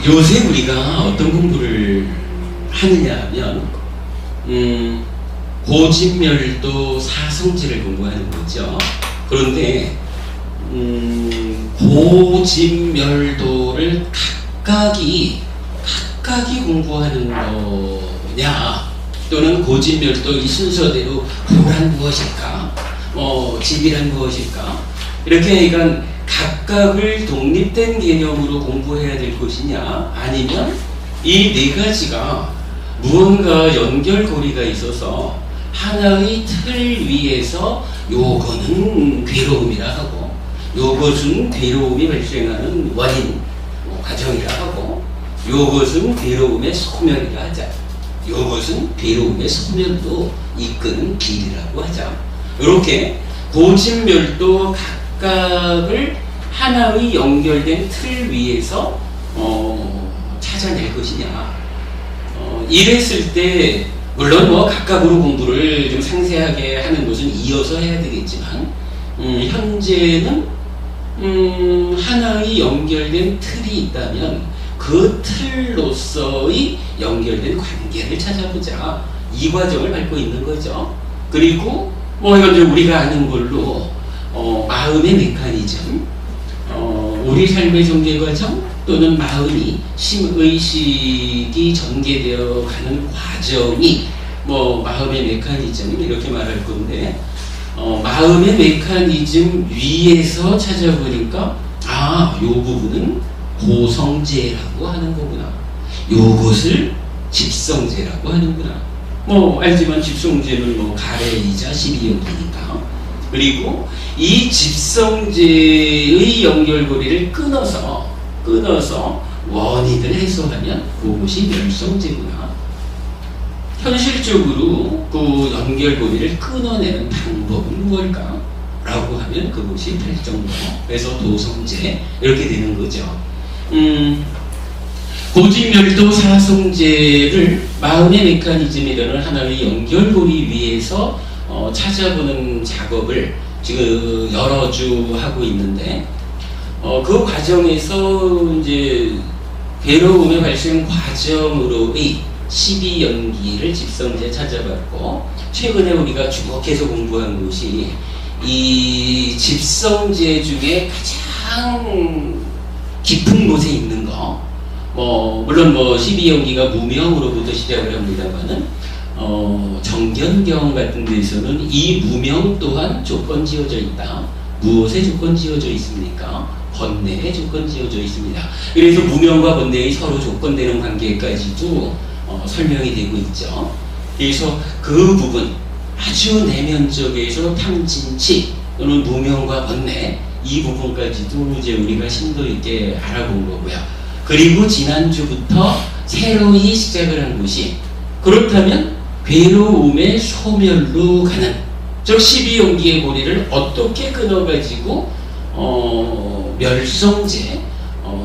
요새 우리가 어떤 공부를 하느냐 하면 고진멸도 사성제를 공부하는 거죠. 그런데 고진멸도를 각각이 공부하는 거냐, 또는 고진멸도 이 순서대로 고란 무엇일까, 집이란 무엇일까, 이렇게 그러니까 각각을 독립된 개념으로 공부해야 될 것이냐, 아니면 이 네 가지가 무언가 연결고리가 있어서 하나의 틀 위에서 요거는 괴로움이라 하고, 요것은 괴로움이 발생하는 원인, 과정이라 하고, 요것은 괴로움의 소멸이라 하자, 요것은 괴로움의 소멸도 이끄는 길이라고 하자. 이렇게 고진멸도 각각을 하나의 연결된 틀 위에서 찾아낼 것이냐. 이랬을 때 물론 각각으로 공부를 좀 상세하게 하는 것은 이어서 해야 되겠지만, 현재는 하나의 연결된 틀이 있다면 그 틀로서의 연결된 관계를 찾아보자, 이 과정을 밟고 있는 거죠. 그리고 이건 이제 우리가 아는 걸로 마음의 메커니즘, 우리 삶의 전개 과정, 또는 마음이 심의식이 전개되어 가는 과정이 마음의 메커니즘, 이렇게 말할 건데, 마음의 메커니즘 위에서 찾아보니까 요 부분은 고성제라고 하는 거구나, 요것을 집성제라고 하는구나. 알지만 집성제는 가래이자 12연기니까. 그리고 이 집성제의 연결고리를 끊어서 원인을 해소하면 그것이 멸성제구나. 현실적으로 그 연결고리를 끊어내는 방법은 무엇일까? 라고 하면 그것이 팔정도, 그래서 도성제, 이렇게 되는 거죠. 고진멸도 사성제를 마음의 메커니즘이라는 하나의 연결고리 위에서 찾아보는 작업을 지금 여러 주 하고 있는데, 그 과정에서 이제 괴로움의 발생 과정으로의 12연기를 집성제 찾아봤고, 최근에 우리가 주목해서 공부한 것이 이 집성제 중에 가장 깊은 곳에 있는 거, 물론 12연기가 무명으로부터 시작을 합니다만은, 정견경 같은 데서는 이 무명 또한 조건 지어져 있다. 무엇에 조건 지어져 있습니까? 번뇌에 조건 지어져 있습니다. 그래서 무명과 번뇌의 서로 조건되는 관계까지도 설명이 되고 있죠. 그래서 그 부분, 아주 내면적에서 탐진치 또는 무명과 번뇌, 이 부분까지도 이제 우리가 심도 있게 알아본 거고요. 그리고 지난주부터 새로이 시작을 한 것이, 그렇다면 괴로움의 소멸로 가는, 즉 12연기의 고리를 어떻게 끊어가지고 멸성제,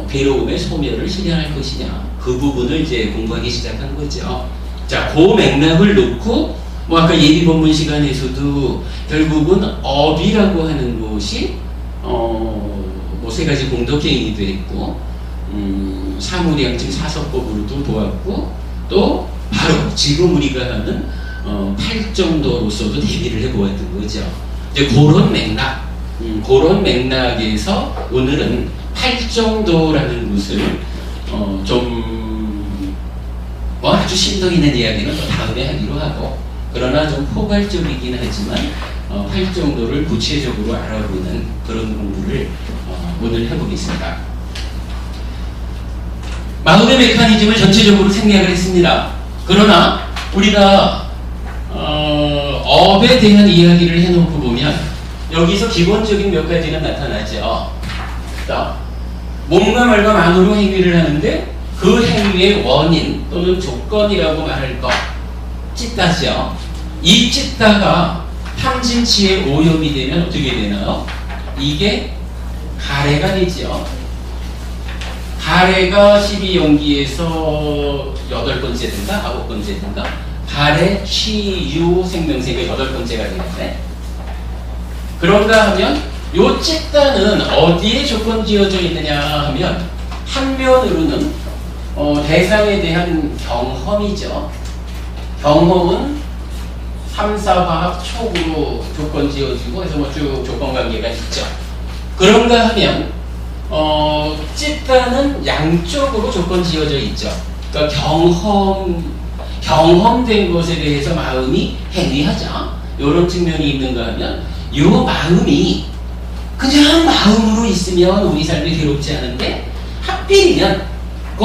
괴로움의 소멸을 실현할 것이냐, 그 부분을 이제 공부하기 시작한 거죠. 자, 그 맥락을 놓고 아까 예비 본문 시간에서도 결국은 업이라고 하는 것이 세 가지 공덕행위도 있고, 사무량증 사서법으로도 보았고, 또 바로 지금 우리가 하는 팔정도로서도 대비를 해보았던 거죠. 이제 그런 맥락에서 오늘은 팔정도라는 것을 아주 심도 있는 이야기는 또 다음에 하기로 하고, 그러나 좀 포괄적이긴 하지만 팔정도를 구체적으로 알아보는 그런 공부를 오늘 해보겠습니다. 마음의 메커니즘을 전체적으로 생략을 했습니다. 그러나 우리가 업에 대한 이야기를 해놓고 보면 여기서 기본적인 몇 가지는 나타나죠. 몸과 말과 만으로 행위를 하는데 그 행위의 원인 또는 조건이라고 말할 것, 찢다죠. 이 찢다가 탐진치에 오염이 되면 어떻게 되나요? 이게 가래가 되죠. 가래가 12연기에서 8번째든가 9번째든가 가래, 치, 유, 생명세계 8번째가 되는데, 그런가 하면 요 찢다는 어디에 조건 지어져 있느냐 하면, 한 면으로는 대상에 대한 경험이죠. 경험은 3, 4화학 촉으로 조건 지어지고 해서 뭐 쭉 조건 관계가 있죠. 그런가 하면 찝다는 양쪽으로 조건 지어져 있죠. 그러니까 경험된 것에 대해서 마음이 행위하자. 이런 측면이 있는가 하면 이 마음이 그냥 마음으로 있으면 우리 삶이 괴롭지 않은데 하필이면 그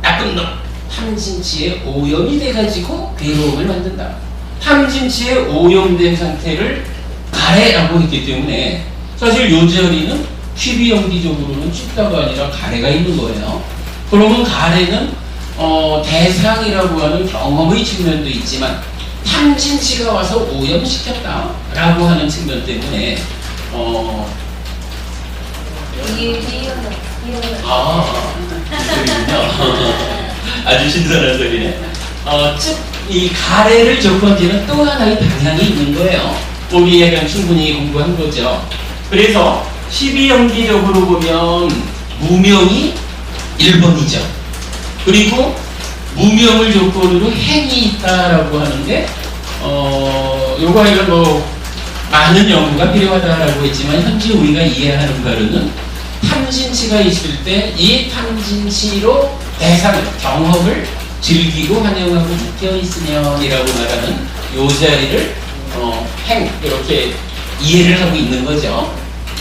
나쁜 놈 탐진치에 오염이 돼가지고 괴로움을 만든다. 탐진치에 오염된 상태를 가래라고 했기 때문에 사실 요 자리는 퀴비연기적으로는 찝다가 아니라 가래가 있는 거예요. 그러면 가래는 대상이라고 하는 경험의 측면도 있지만 탐진치가 와서 오염시켰다라고 하는 측면 때문에 그렇군요. 아주 신선한 소리네. 즉 이 가래를 조건지는 또 하나의 방향이 있는 거예요. 우리 약간 충분히 공부한 거죠. 그래서 12연기적으로 보면 무명이 1번이죠. 그리고 무명을 조건으로 행이 있다라고 하는데 요거 이건 뭐 많은 연구가 필요하다라고 했지만 현재 우리가 이해하는 바로는 탐진치가 있을 때 이 탐진치로 대상을 경험을 즐기고 환영하고 묶여 있으면이라고 말하는 요 자리를 행 이렇게 이해를 하고 있는 거죠.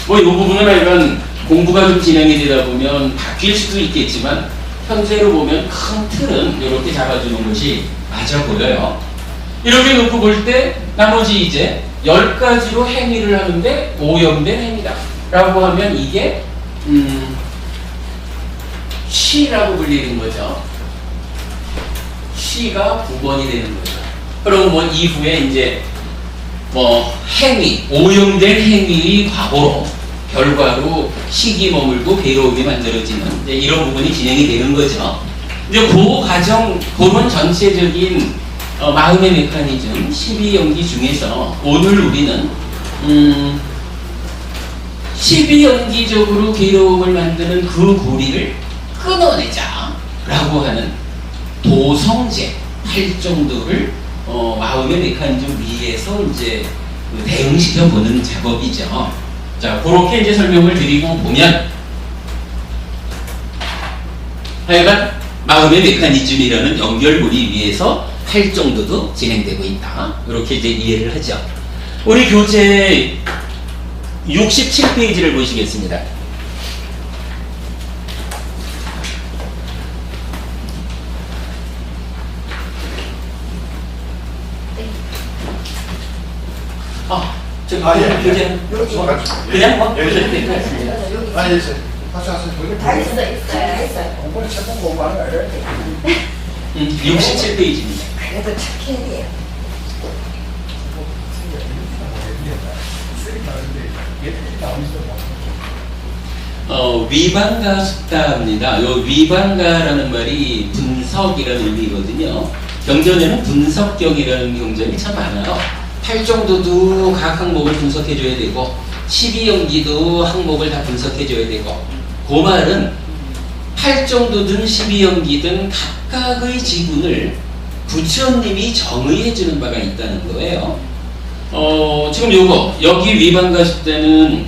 뭐 이 부분은 이런 공부가 좀 진행이 되다 보면 바뀔 수도 있겠지만 현재로 보면 큰 틀은 이렇게 잡아주는 것이 맞아 보여요. 이렇게 놓고 볼 때 나머지 이제 10가지로 행위를 하는데 오염된 행위다 라고 하면 이게 시라고 불리는 거죠. 시가 9번이 되는 거죠. 그럼 뭐 이후에 이제 뭐 행위, 오염된 행위의 과거로 결과로 시기 머물고 괴로움이 만들어지는 이제 이런 부분이 진행이 되는 거죠. 이제 그 과정, 그런 전체적인 마음의 메커니즘 12연기 중에서 오늘 우리는 12연기적으로 괴로움을 만드는 그 고리를 끊어내자 라고 하는 도성제 8정도를 마음의 메커니즘 위에서 이제 대응시켜 보는 작업이죠. 자, 그렇게 이제 설명을 드리고 보면 하여간 마음의 메커니즘이라는 연결고리 위에서 8정도도 진행되고 있다. 이렇게 이제 이해를 하죠. 우리 교재 67페이지를 보시겠습니다. 교재 그냥 뭐 보셔도 될 것 같습니다. 다 있어요. 공부는 책공 공부하는 거 아니에요? 67페이지입니다. 그래도 착해야 돼요. 위반가 숙다입니다. 요 위반가라는 말이 분석이라는 의미거든요. 경전에는 분석경이라는 경전이 참 많아요. 8정도도 각 항목을 분석해줘야 되고 12연기도 항목을 다 분석해줘야 되고 그 말은 8정도든 12연기든 각각의 지분을 부처님이 정의해주는 바가 있다는 거예요. 지금 요거 여기 위반가 숙다는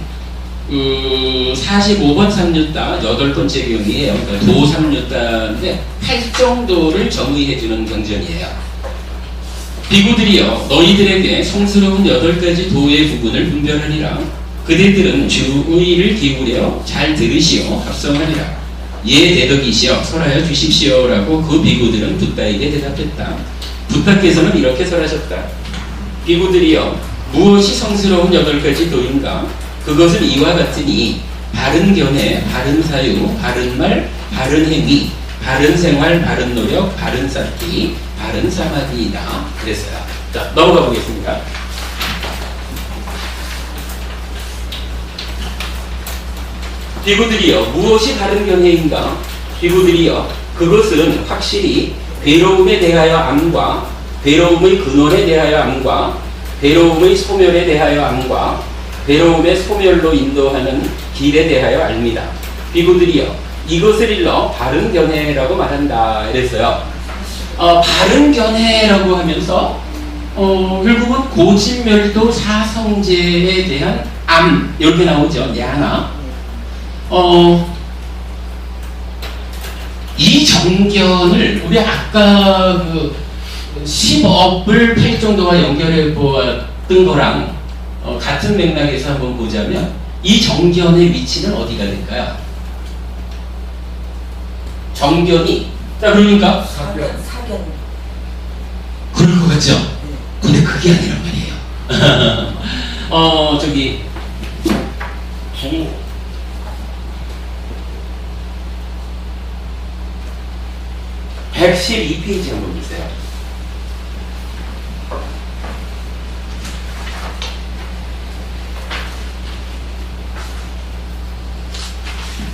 45번 삼류따 8번째 경이에요. 그러니까 도 삼류따인데 8정도를 정의해주는 경전이에요. 비구들이여 너희들에게 성스러운 8가지 도의 부분을 분별하리라. 그대들은 주의를 기울여 잘 들으시오 합성하리라. 예 대덕이시여 설하여 주십시오 라고 그 비구들은 붓다에게 대답했다. 붓다께서는 이렇게 설하셨다. 비구들이여 무엇이 성스러운 8가지 도인가? 그것은 이와 같으니 바른 견해, 바른 사유, 바른 말, 바른 행위, 바른 생활, 바른 노력, 바른 쌓기, 바른 사마디이다. 그랬어요. 자, 넘어가 보겠습니다. 비구들이여 무엇이 바른 견해인가? 비구들이여 그것은 확실히 괴로움에 대하여 암과 괴로움의 근원에 대하여 암과 괴로움의 소멸에 대하여 암과 괴로움의 소멸로 인도하는 길에 대하여 압니다. 비구들이여 이것을 일러 바른 견해라고 말한다 이랬어요. 바른 견해라고 하면서 결국은 고진멸도 사성제에 대한 암 이렇게 나오죠. 야나. 이 정견을 우리 아까 그 10업을 8정도와 연결해 보았던 거랑 같은 맥락에서 한번 보자면 이 정견의 위치는 어디가 될까요? 정견이 자 그러니까 사견. 그럴 것 같죠? 근데 그게 아니란 말이에요. 저기 112페이지 한번 보세요.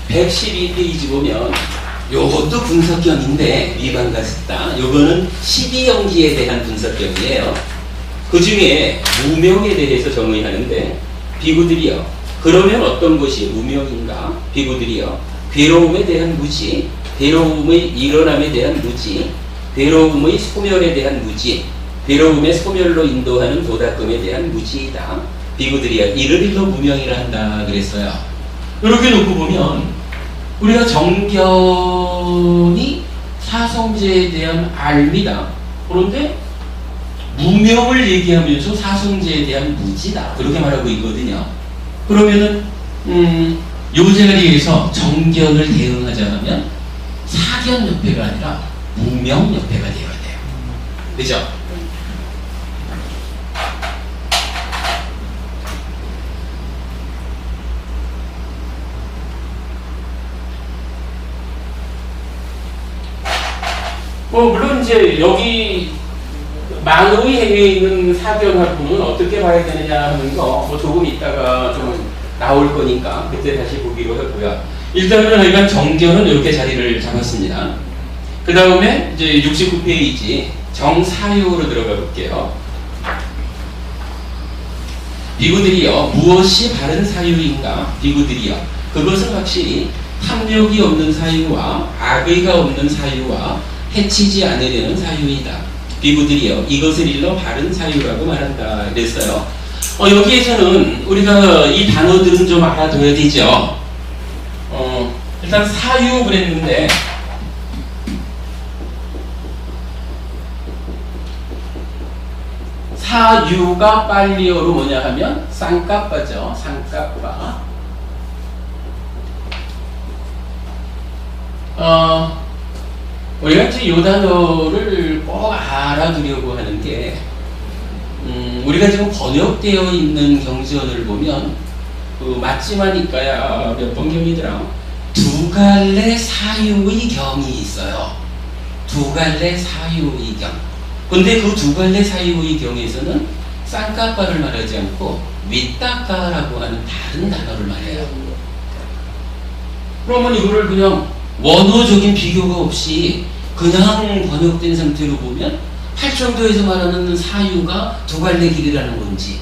112페이지 보면 요것도 분석견인데 위반과 습다 요거는 12연기에 대한 분석견이에요. 그 중에 무명에 대해서 정의하는데 비구들이요. 그러면 어떤 것이 무명인가? 비구들이요. 괴로움에 대한 무지, 괴로움의 일어남에 대한 무지, 괴로움의 소멸에 대한 무지, 괴로움의 소멸로 인도하는 도닦음에 대한 무지이다. 비구들이요. 이를 일러 무명이라 한다 그랬어요. 이렇게 놓고 보면 우리가 정견이 사성제에 대한 알미다. 그런데 무명을 얘기하면서 사성제에 대한 무지다. 그렇게 말하고 있거든요. 그러면은 요 자리에서 정견을 대응하자 하면 사견협회가 아니라 무명협회가 되어야 돼요. 그죠? 물론 이제 여기 만우의 행위에 있는 사견학부는 어떻게 봐야 되느냐 하는 거 조금 있다가 좀 나올 거니까 그때 다시 보기로 하고요. 일단은 하여간 정견은 이렇게 자리를 잡았습니다. 그 다음에 이제 69페이지 정사유로 들어가 볼게요. 비구들이요. 무엇이 바른 사유인가? 비구들이요. 그것은 확실히 탐욕이 없는 사유와 악의가 없는 사유와 해치지 않으려는 사유이다. 비구들이요. 이것을 일러 바른 사유라고 말한다. 그랬어요. 여기에서는 우리가 이 단어들은 좀 알아둬야 되죠. 일단 사유 그랬는데 사유가 빨리어로 뭐냐 하면 쌍까빠죠. 쌍까빠. 우리가 이제 이 단어를 꼭 알아두려고 하는 게 우리가 지금 번역되어 있는 경전을 보면 그 맞지마니까야 몇 번 경이더라. 두 갈래 사유의 경이 있어요. 두 갈래 사유의 경. 근데 그 두 갈래 사유의 경에서는 쌍까빠를 말하지 않고 윗따까라고 하는 다른 단어를 말해요. 그러면 이거를 그냥 원어적인 비교가 없이 그냥 번역된 상태로 보면 팔정도에서 말하는 사유가 두 갈래 길이라는 건지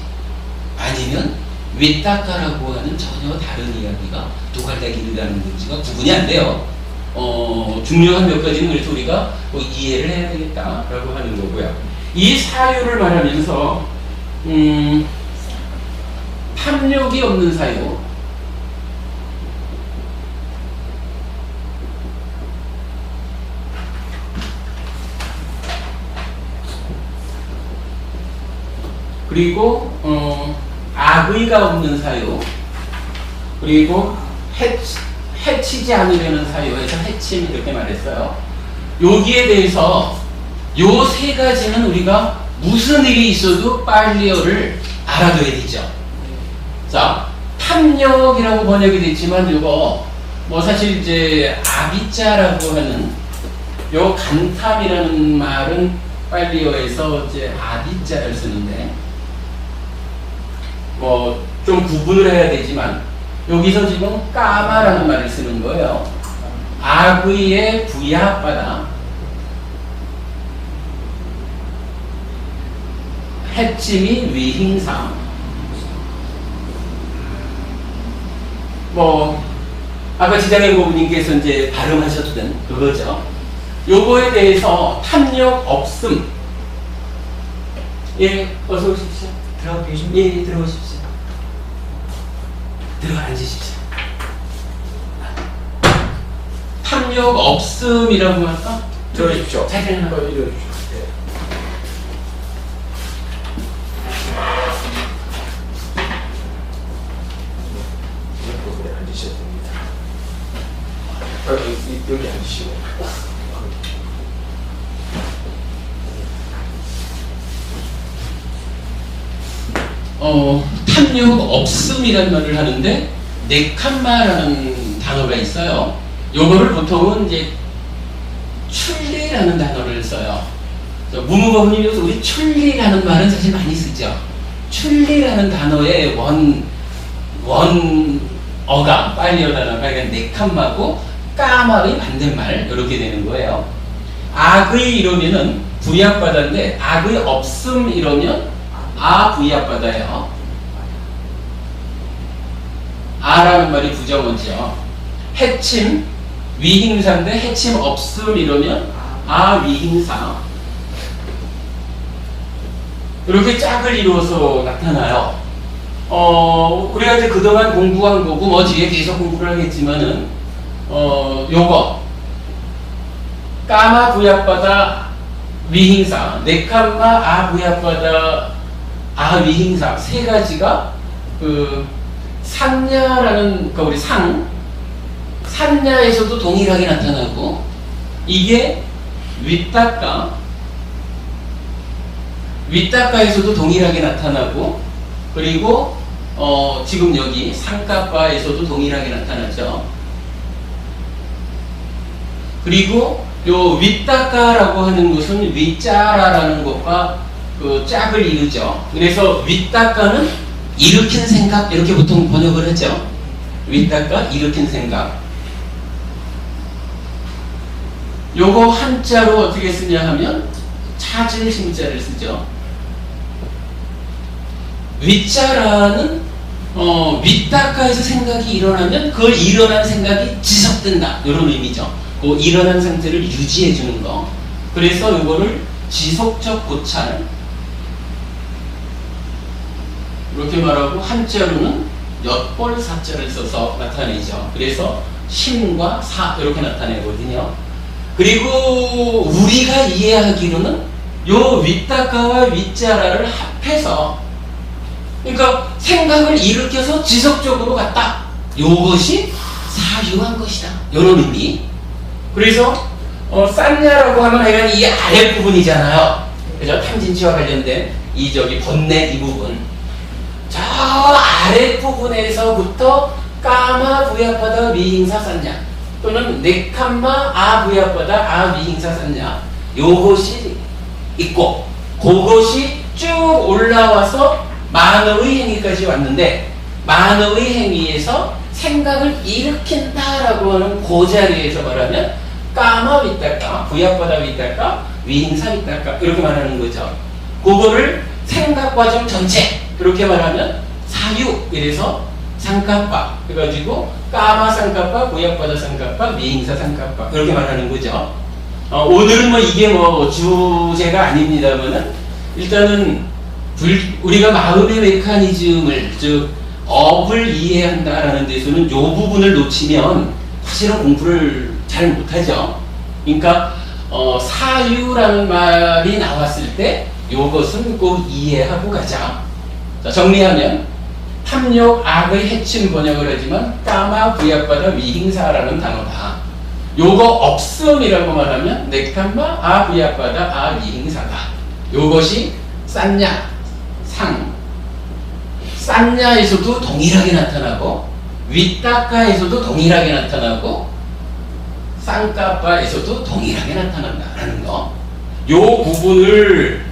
아니면 윗따까라고 하는 전혀 다른 이야기가 두 갈래 길이라는 건지가 구분이 안 돼요. 중요한 몇 가지는 그래서 우리가 이해를 해야 되겠다라고 하는 거고요. 이 사유를 말하면서 탐욕이 없는 사유, 그리고 악의가 없는 사유, 그리고 해치지 않으려는 사유에서 해침 이렇게 말했어요. 여기에 대해서 요 세 가지는 우리가 무슨 일이 있어도 빨리어를 알아둬야 되죠. 자, 탐욕이라고 번역이 됐지만 이거 뭐 사실 이제 아비자라고 하는 요 간탐이라는 말은 빨리어에서 이제 아비자를 쓰는데 뭐 좀 구분을 해야 되지만 여기서 지금 까마라는 말을 쓰는 거예요. 악의의 부야바다, 해침이 위행상, 뭐 아까 지장현 고부님께서 이제 발음하셨던 그거죠. 요거에 대해서 탐욕 없음. 예, 어서 오십시오. 들어가 계십니까? 예, 들어오십시오. 들어가 앉으십시오. 탐욕 없음이라고 할까? 들어주십시오. 자리를 하나. 이리 오십시오. 예. 여기 앉으셔야 됩니다. 여기 앉으시고. 탐욕 없음이라는 말을 하는데 네캄마라는 단어가 있어요. 요거를 보통은 이제 출리라는 단어를 써요. 무무법님이 우리 출리라는 말은 사실 많이 쓰죠. 출리라는 단어의 원어가 파일리어 단어가 그러니까 네캄마고 까마의 반대말 이렇게 되는 거예요. 악의 이러면은 부약바다인데 악의 없음 이러면 부약바다예요. 아라는 말이 부정어죠. 해침 위행사인데 해침 없음 이러면 위행사. 이렇게 짝을 이루어서 나타나요. 우리가 이제 그동안 공부한 거고 뭐 뒤에 계속 공부를 하겠지만은 요거 까마 부약바다 위행사, 네캄마 부약바다 위행사 세 가지가 그 산야라는 그 우리 산야에서도 동일하게 나타나고 이게 윗다가에서도 동일하게 나타나고 그리고 지금 여기 상가바에서도 동일하게 나타나죠. 그리고 요 윗다가라고 하는 것은 윗자라라는 것과 그 짝을 이루죠. 그래서 윗다가는 일으킨 생각 이렇게 보통 번역을 하죠. 윗다가 일으킨 생각. 요거 한자로 어떻게 쓰냐 하면 찾을 심자를 쓰죠. 윗자라는 윗다가에서 생각이 일어나면 그 일어난 생각이 지속된다 이런 의미죠. 그 일어난 상태를 유지해 주는 거. 그래서 요거를 지속적 고찰 이렇게 말하고 한자로는 엿벌사자를 써서 나타내죠. 그래서 심과 사 이렇게 나타내거든요. 그리고 우리가 이해하기로는 요 윗다가와 윗자라를 합해서 그러니까 생각을 일으켜서 지속적으로 갔다. 요것이 사유한 것이다. 이런 의미. 그래서 싼냐라고 하면 하여간 이 아랫부분이잖아요. 그죠? 탐진치와 관련된 이 저기 번뇌 이 부분. 저 아랫부분에서부터 까마 부약바다 미행사 싼냐 또는 네캄마 부약바다 미행사 싼냐 요것이 있고 그것이 쭉 올라와서 만어의 행위까지 왔는데 만어의 행위에서 생각을 일으킨다라고 하는 그 자리에서 말하면 까마 윗달까 부약바다 윗달까 위행사 윗달까 이렇게 말하는 거죠. 그거를 생각 과정 전체 그렇게 말하면 사유 이래서 상가파 해가지고 까마 상가파 부약바다 상가파 미행사 상가파 이렇게 말하는 거죠. 오늘은 뭐 이게 뭐 주제가 아닙니다만은 일단은 우리가 마음의 메커니즘을 즉 업을 이해한다라는 데서는 요 부분을 놓치면 사실은 공부를 잘 못하죠. 그러니까 사유라는 말이 나왔을 때 요것은 꼭 이해하고 가자. 자, 정리하면 탐욕 악의 해침 번역을 하지만 까마 부약바다 위행사라는 단어다. 요거 없음이라고 말하면 네캄마 부약바다 위행사다. 요것이 싼냐 싼냐에서도 동일하게 나타나고 윗다가에서도 동일하게 나타나고 쌍까바에서도 동일하게 나타난다라는 거. 요 부분을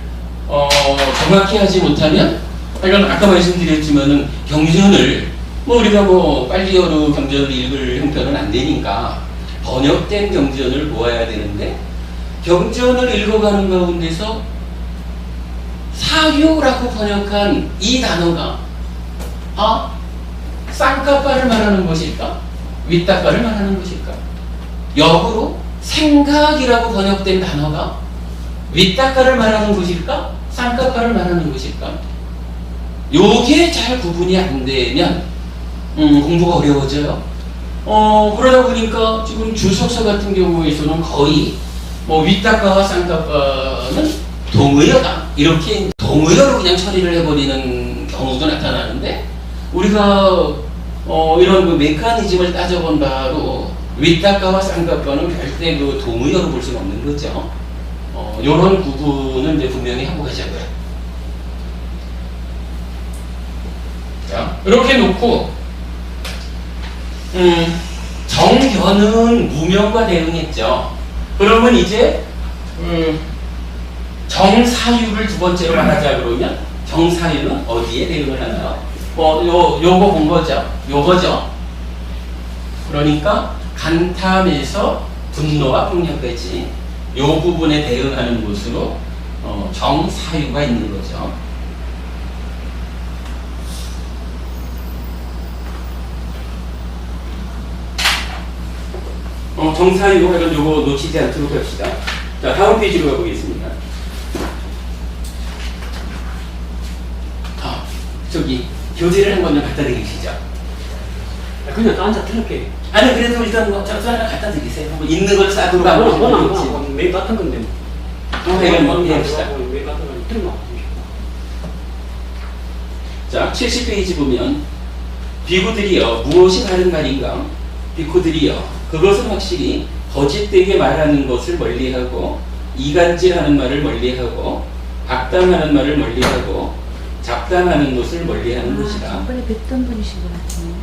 정확히 하지 못하면 이건 아까 말씀드렸지만은 경전을 뭐 우리가 뭐 빨리어로 경전을 읽을 형편은 안 되니까 번역된 경전을 보아야 되는데 경전을 읽어가는 가운데서 사유라고 번역한 이 단어가 쌍까바를 말하는 것일까? 윗닦아를 말하는 것일까? 역으로 생각이라고 번역된 단어가 윗닦아를 말하는 것일까? 쌍깎아를 말하는 것일까? 요게 잘 구분이 안 되면 공부가 어려워져요. 그러다 보니까 지금 주석서 같은 경우에서는 거의 뭐 윗닦아와 쌍깎아는 동의어다, 이렇게 동의어로 그냥 처리를 해버리는 경우도 나타나는데, 우리가 이런 그 메커니즘을 따져본 바로 윗닦아와 쌍깎아는 절대 그 동의어로 볼 수는 없는 거죠. 이런 구분은 이제 분명히 하고 가자고요. 자, 이렇게 놓고 정견은 무명과 대응했죠. 그러면 이제 정사유를 두 번째로 말하자 그러면 정사유는 어디에 대응을 하나요? 요거 본 거죠. 요거죠. 그러니까 간탐에서 분노와 폭력까지 요 부분에 대응하는 곳으로 정사유가 있는 거죠. 정사유 이런 요거 놓치지 않도록 합시다. 자, 다음 페이지로 가보겠습니다. 저기 교재를 한 번 좀 갖다 드리시죠. 그냥 또 앉아 들을게. 아니 그래도 일단 뭐 저도 하나 갖다 드리세요. 뭐 있는 걸 싸두고 가면 매일 같은 건데. 내가 뭐 해봅시다. 매일 같은 건 들마. 자, 70페이지 보면 비구들이여 무엇이 바른 말인가? 비구들이여 그것은 확실히 거짓되게 말하는 것을 멀리하고 이간질하는 말을 멀리하고 악담하는 말을 멀리하고 잡담하는 것을 멀리하는 것이다. 저번에 뵙던 분이신 것 같은데요.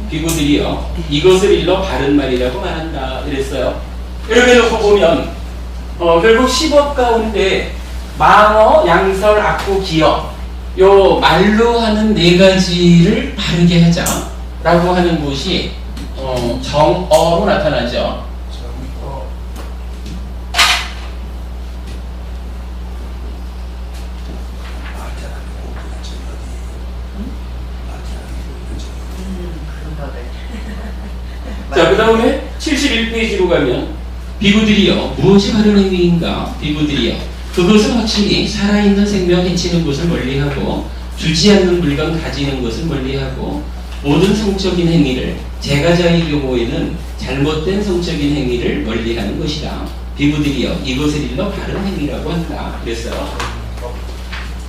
비구들이여 이것을 일러 바른 말이라고 말한다 이랬어요. 이렇게 놓고 보면 결국 10업 가운데 망어, 양설, 악구, 기어 요 말로 하는 네 가지를 바르게 하자라고 하는 것이 정어로 나타나죠. 자, 그 다음에 71페이지로 가면 비구들이여 무엇이 바른 행위인가? 비구들이여 그것은 확실히 살아있는 생명 해치는 것을 멀리하고 주지 않는 물건 가지는 것을 멀리하고 모든 성적인 행위를 제가자의 경우에는 잘못된 성적인 행위를 멀리하는 것이다. 비구들이여 이것을 일러 바른 행위라고 한다. 그랬어요.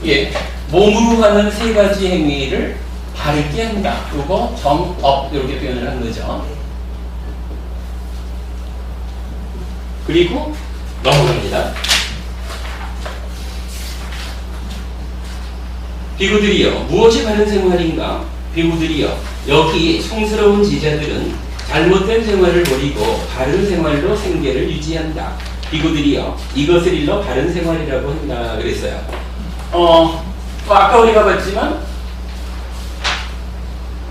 예, 몸으로 하는 세 가지 행위를 바르게 한다. 요거 정업 이렇게 표현을 한 거죠. 그리고 넘어갑니다. 비구들이여 무엇이 바른 생활인가? 비구들이여 여기 성스러운 제자들은 잘못된 생활을 버리고 바른 생활로 생계를 유지한다. 비구들이여 이것을 일러 바른 생활이라고 한다. 그랬어요. 아까 우리가 봤지만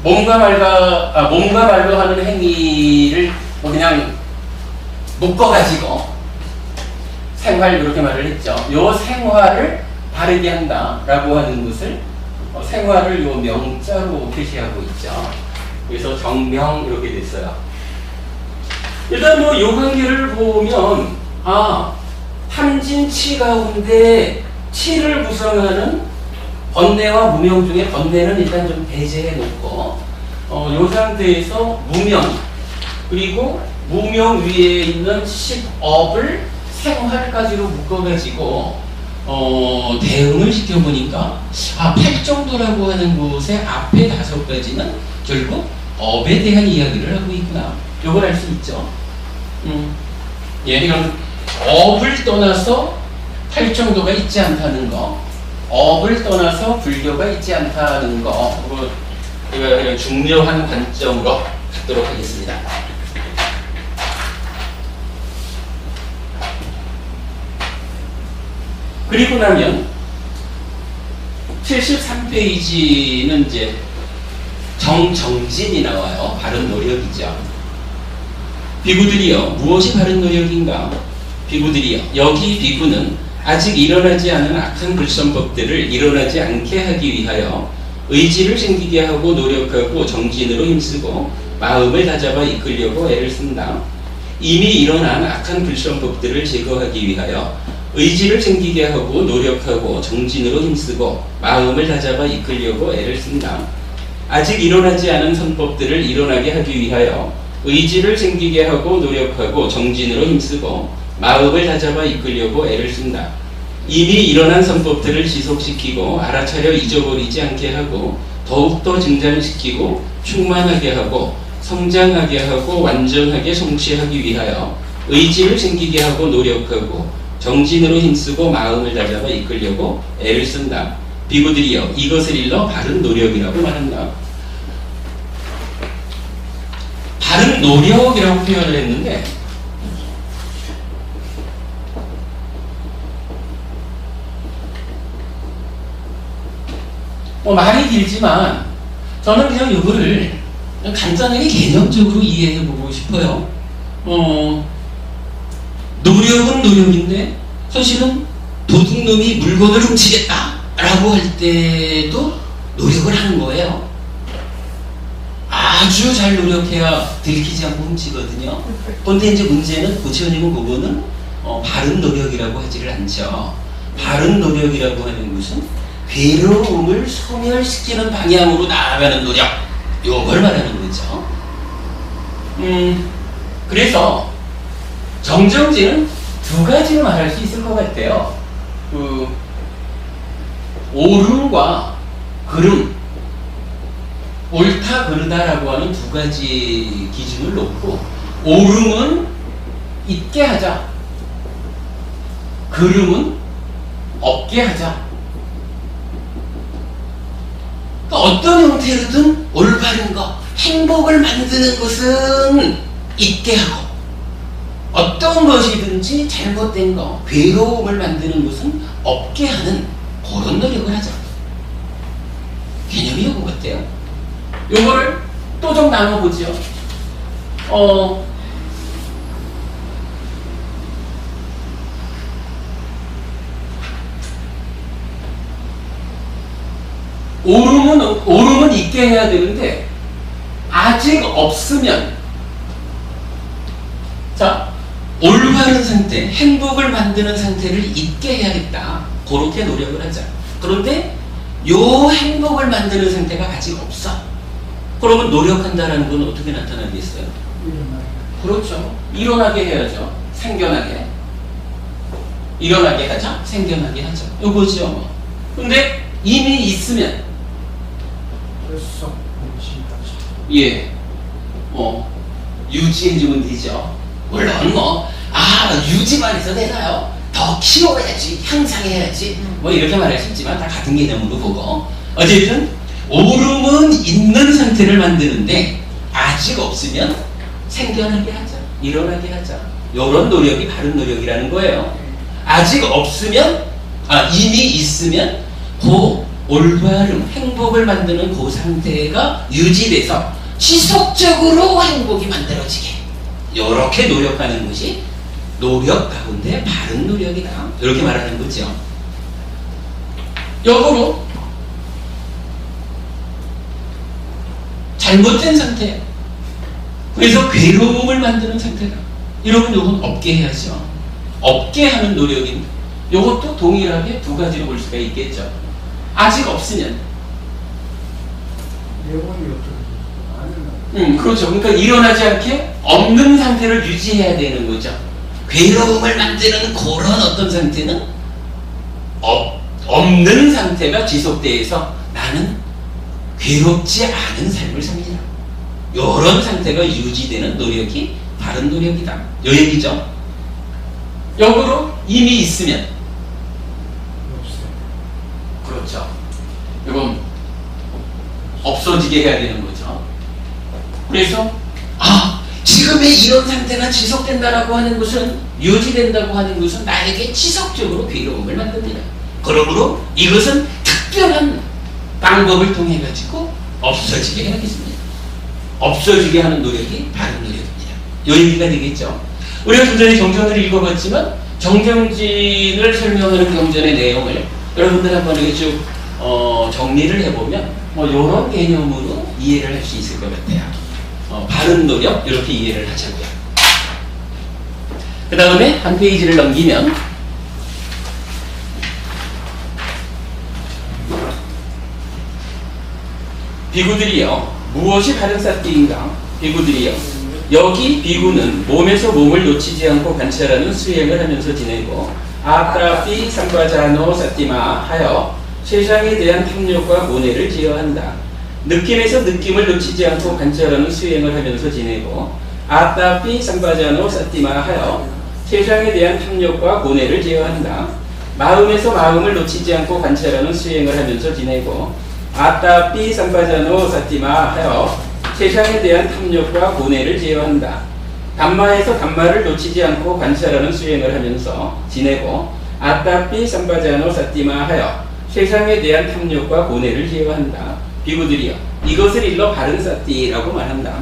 몸과 말로 하는 행위를 뭐 그냥 묶어가지고 생활 이렇게 말을 했죠. 요 생활을 바르게 한다라고 하는 것을 생활을 요 명자로 표시하고 있죠. 그래서 정명 이렇게 됐어요. 일단 뭐 요 관계를 보면 탐진치 가운데 치를 구성하는 번뇌와 무명 중에 번뇌는 일단 좀 배제해 놓고 요 상태에서 무명 그리고 무명 위에 있는 10업을 생활까지로 묶어가지고 대응을 시켜보니까 8정도라고 하는 곳의 앞에 5가지는 결국 업에 대한 이야기를 하고 있구나. 요걸 알 수 있죠. 예, 이건 업을 떠나서 8정도가 있지 않다는 거, 업을 떠나서 불교가 있지 않다는 거, 이거 그냥 중요한 관점으로 갖도록 하겠습니다. 그리고 나면 73페이지는 이제 정진이 나와요. 바른 노력이죠. 비구들이여 무엇이 바른 노력인가? 비구들이여 여기 비구는 아직 일어나지 않은 악한 불선법들을 일어나지 않게 하기 위하여 의지를 생기게 하고 노력하고 정진으로 힘쓰고 마음을 다잡아 이끌려고 애를 쓴다. 이미 일어난 악한 불성법들을 제거하기 위하여 의지를 생기게 하고 노력하고 정진으로 힘쓰고 마음을 다잡아 이끌려고 애를 쓴다. 아직 일어나지 않은 선법들을 일어나게 하기 위하여 의지를 생기게 하고 노력하고 정진으로 힘쓰고 마음을 다잡아 이끌려고 애를 쓴다. 이미 일어난 선법들을 지속시키고 알아차려 잊어버리지 않게 하고 더욱더 증장시키고 충만하게 하고 성장하게 하고 완전하게 성취하기 위하여 의지를 생기게 하고 노력하고 정진으로 힘쓰고 마음을 다잡아 이끌려고 애를 쓴다. 비구들이여 이것을 일러 바른 노력이라고 말한다. 바른 노력이라고 표현을 했는데 말이 길지만 저는 그냥 이거를 간단하게 개념적으로 이해해보고 싶어요. 노력은 노력인데 사실은 도둑놈이 물건을 훔치겠다라고 할 때도 노력을 하는 거예요. 아주 잘 노력해야 들키지 않고 훔치거든요. 그런데 이제 문제는 고치원님은 그거는 바른 노력이라고 하지를 않죠. 바른 노력이라고 하는 것은 괴로움을 소멸시키는 방향으로 나아가는 노력, 요걸 말하는 거죠. 그래서 정정지는 두 가지로 말할 수 있을 것 같아요. 옳음과 그름, 옳다 그르다라고 하는 두 가지 기준을 놓고 옳음은 있게 하자, 그름은 없게 하자. 어떤 형태로든 올바른 것, 행복을 만드는 것은 있게 하고 어떤 것이든지 잘못된 것, 괴로움을 만드는 것은 없게 하는 그런 노력을 하자. 개념이 요거 같아요. 요거를 또 좀 나눠보죠. 옳음은 있게 해야 되는데 아직 없으면 자 올바른 상태, 행복을 만드는 상태를 있게 해야겠다. 그렇게 노력을 하자. 그런데 요 행복을 만드는 상태가 아직 없어. 그러면 노력한다라는 건 어떻게 나타나겠어요? 그렇죠. 일어나게 해야죠. 생겨나게. 일어나게 하자. 생겨나게 하자. 요거죠. 근데 이미 있으면 예, 유지해주면 되죠. 물론 유지만 해서 되나요? 더 키워야지, 향상해야지, 이렇게 말할 수 있지만 다 같은 개념으로 보고 어쨌든 옳음은 있는 상태를 만드는데 아직 없으면 생겨나게 하자, 일어나게 하자. 이런 노력이 바른 노력이라는 거예요. 아직 없으면 이미 있으면 그 올바름, 행복을 만드는 그 상태가 유지돼서 지속적으로 행복이 만들어지게 이렇게 노력하는 것이 노력 가운데 바른 노력이다. 이렇게 말하는 거죠. 역으로 잘못된 상태, 그래서 괴로움을 만드는 상태다. 이러면 요건 없게 해야죠. 없게 하는 노력인데 요것도 동일하게 두 가지로 볼 수가 있겠죠. 아직 없으면 그렇죠. 그러니까 일어나지 않게 없는 상태를 유지해야 되는 거죠. 괴로움을 만드는 그런 어떤 상태는 없는 상태가 지속돼서 나는 괴롭지 않은 삶을 삽니다. 이런 상태가 유지되는 노력이 바른 노력이다. 요 얘기죠. 역으로 이미 있으면 그렇죠. 이건 없어지게 해야 되는 거죠. 그래서 지금의 이런 상태가 지속된다라고 하는 것은, 유지된다고 하는 것은 나에게 지속적으로 괴로움을 만듭니다. 그러므로 이것은 특별한 방법을 통해 가지고 없어지게 해야겠습니다. 없어지게 하는 노력이 바른 노력입니다. 이 얘기가 되겠죠. 우리가 좀 전에 경전을 읽어봤지만 정정진을 설명하는 경전의 내용을 여러분들 한번 이렇게 쭉 정리를 해보면 이런 개념으로 이해를 할 수 있을 것 같아요. 바른 노력 이렇게 이해를 하자고요. 그 다음에 한 페이지를 넘기면 비구들이요. 무엇이 바른 삿띠인가? 비구들이요. 여기 비구는 몸에서 몸을 놓치지 않고 관찰하는 수행을 하면서 지내고 아따피 삼바자노 삿띠마 하여 세상에 대한 탐욕과 고뇌를 제어한다. 느낌에서 느낌을 놓치지 않고 관찰하는 수행을 하면서 지내고 아따피 삼바자노 삿띠마 하여 세상에 대한 탐욕과 고뇌를 제어한다. 마음에서 마음을 놓치지 않고 관찰하는 수행을 하면서 지내고 아따피 삼바자노 삿띠마 하여 세상에 대한 탐욕과 고뇌를 제어한다. 담마에서 담마를 놓치지 않고 관찰하는 수행을 하면서 지내고 아따피 삼바자노 삿띠마 하여 세상에 대한 탐욕과 고뇌를 제어한다. 비구들이여 이것을 일러 바른 삿띠라고 말한다.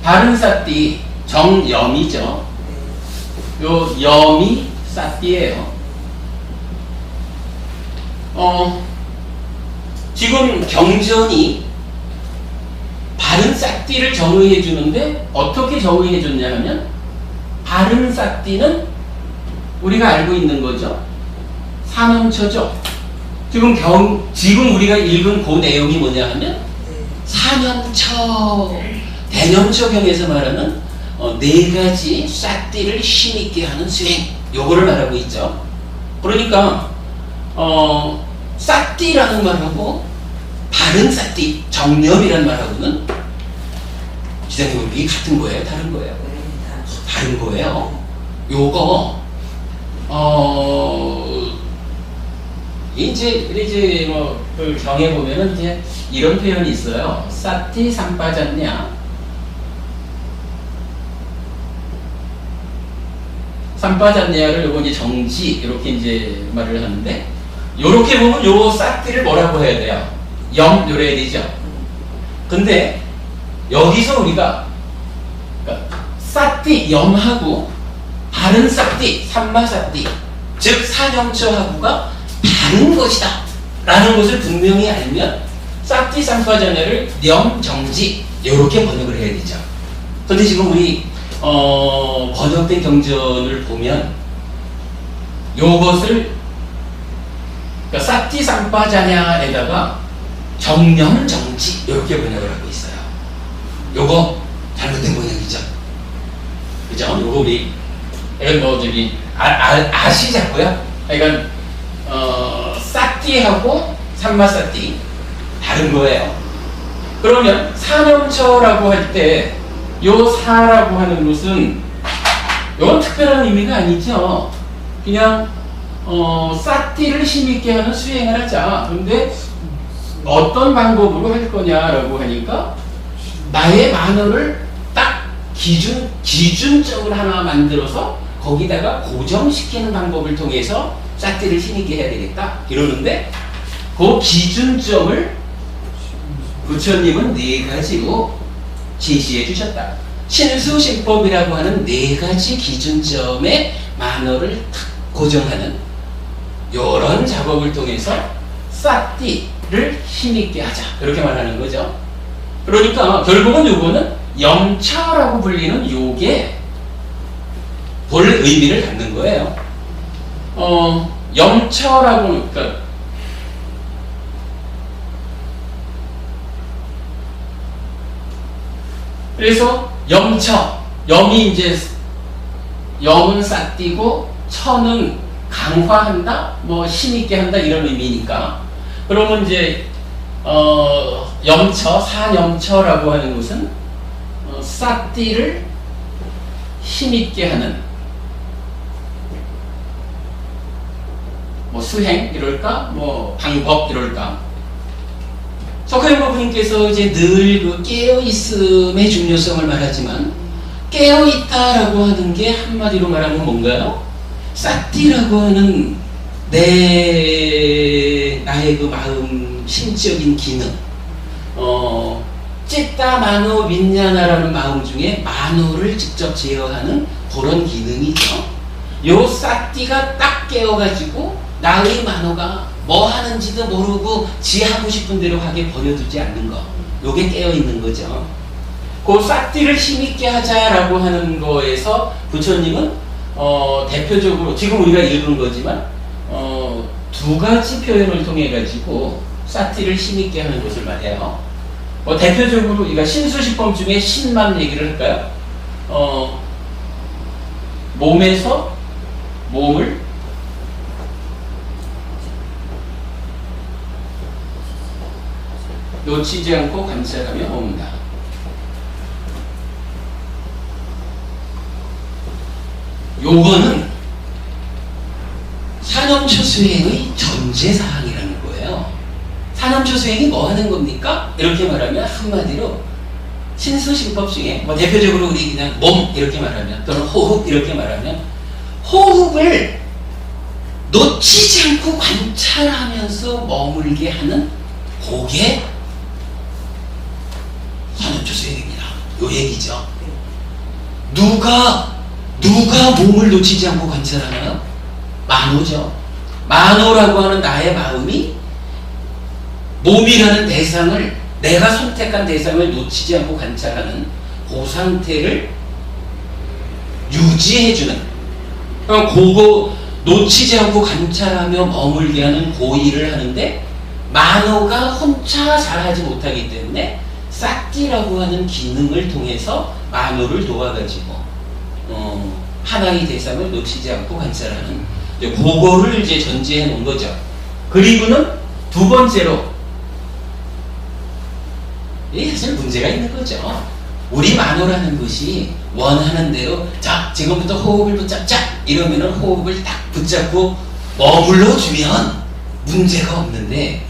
바른 삿띠 정염이죠. 요 염이 삿띠예요. 지금 경전이 바른 삿띠를 정의해 주는데 어떻게 정의해 줬냐 하면 바른 삿띠는 우리가 알고 있는 거죠. 사념처죠. 지금 우리가 읽은 그 내용이 뭐냐 하면 사념처 대념처경에서 말하는 네 가지 삿띠를 힘있게 하는 수행 요거를 말하고 있죠. 그러니까 삿띠라는 말하고 바른 삿띠 정념이라는 말하고는 지장님 이게 같은 거예요? 다른 거예요? 다른 거예요. 요거 이제 그 경에 보면은 이제 이런 표현이 있어요. 삿띠 삼빠졌냐? 삼빠졌냐를 요거 이제 정지 이렇게 이제 말을 하는데 요렇게 보면 요 삿띠를 뭐라고 해야 돼요? 염 요래야 되죠. 근데 여기서 우리가 그러니까 삿띠 염하고 바른 삿띠 삼마삿띠 즉 사념처하고가 다른 것이다 라는 것을 분명히 알면 삿띠 삼빠전야를 염정지 요렇게 번역을 해야 되죠. 근데 지금 우리 번역된 경전을 보면 요것을 그러니까 삿띠 삼빠자냐에다가 정념정지 이렇게 번역을 하고 있어요. 요거 잘못된 번역이죠. 그죠? 요거 우리 저기 아시자고요. 그러니까 삿띠하고 삼마삿띠 다른 거예요. 그러면 사념처라고 할 때 요 사라고 하는 것은 요건 특별한 의미가 아니죠. 그냥 삿띠를 힘있게 하는 수행을 하자. 근데 어떤 방법으로 할 거냐라고 하니까 나의 만어를 딱 기준점을 하나 만들어서 거기다가 고정시키는 방법을 통해서 삿띠를 힘있게 해야 되겠다 이러는데 그 기준점을 부처님은 네 가지로 제시해 주셨다. 신수신법이라고 하는 네 가지 기준점의 만어를 탁 고정하는 이런 작업을 통해서 삿띠를 힘있게 하자 이렇게 말하는 거죠. 그러니까 결국은 요거는 염처라고 불리는 요게 본 의미를 갖는 거예요. 염처라고 그러니까 그래서 염처 염이 이제 염은 삿띠고 처는 강화한다, 뭐 힘있게 한다 이런 의미니까 그러면 이제 염처 사염처라고 하는 것은 삿띠를 힘있게 하는 뭐 수행 이럴까 뭐 방법 이럴까. 석가모니 부님께서 이제 늘 그 깨어있음의 중요성을 말하지만 깨어있다라고 하는 게 한마디로 말하면 뭔가요? 삿띠라고 하는 나의 그 마음 심적인 기능 찌따 마노 윈냐나라는 마음 중에 마노를 직접 제어하는 그런 기능이죠. 요 삿띠가 딱 깨어가지고 나의 마노가 뭐 하는지도 모르고 지 하고 싶은 대로 하게 버려두지 않는 거. 요게 깨어있는 거죠. 그 싹디를 힘있게 하자라고 하는 거에서 부처님은 대표적으로 지금 우리가 읽은 거지만 두 가지 표현을 통해 가지고 싹디를 힘있게 하는 것을 말해요. 대표적으로 우리가 신수시법 중에 신만 얘기를 할까요? 몸에서 몸을 놓치지 않고 관찰하며 머문다. 요거는 산엄초 수행의 전제사항이라는 거예요. 산엄초 수행이 뭐 하는 겁니까? 이렇게 말하면 한마디로 신수신법 중에 대표적으로 우리 그냥 몸 이렇게 말하면 또는 호흡 이렇게 말하면 호흡을 놓치지 않고 관찰하면서 머물게 하는 그게 산엄초 수행입니다. 요 얘기죠. 누가 몸을 놓치지 않고 관찰하나요? 만호죠. 만호라고 하는 나의 마음이 몸이라는 대상을 내가 선택한 대상을 놓치지 않고 관찰하는 그 상태를 유지해주는 그거 놓치지 않고 관찰하며 머물게 하는 그 일을 하는데 만호가 혼자 잘하지 못하기 때문에 싹디라고 하는 기능을 통해서 만호를 도와가지고 하나의 대상을 놓치지 않고 관찰하는 그거를 이제 전제해 놓은 거죠. 그리고는 두 번째로 사실 문제가 있는 거죠. 우리 만호라는 것이 원하는 대로 자 지금부터 호흡을 붙잡자 이러면은 호흡을 딱 붙잡고 머물러 주면 문제가 없는데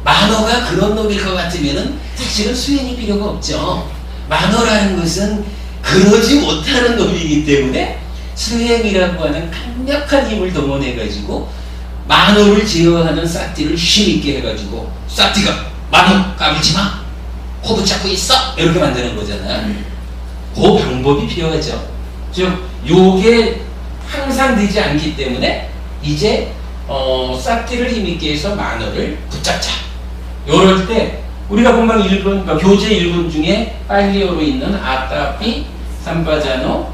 만호가 그런 놈일 것 같으면은 사실은 수행이 필요가 없죠. 만호라는 것은 그러지 못하는 놈이기 때문에 수행이라고 하는 강력한 힘을 동원해 가지고 만호를 제어하는 싹디를 힘있게 해가지고 싹디가 만호 까불지 마 코 붙잡고 있어 이렇게 만드는 거잖아요. 그 방법이 필요하죠. 즉 요게 항상 되지 않기 때문에 이제 싹디를 힘있게 해서 만호를 붙잡자. 요럴 때 우리가 금방 읽은 그러니까 교재 읽은 중에 빨리어로 있는 아따피 삼바자노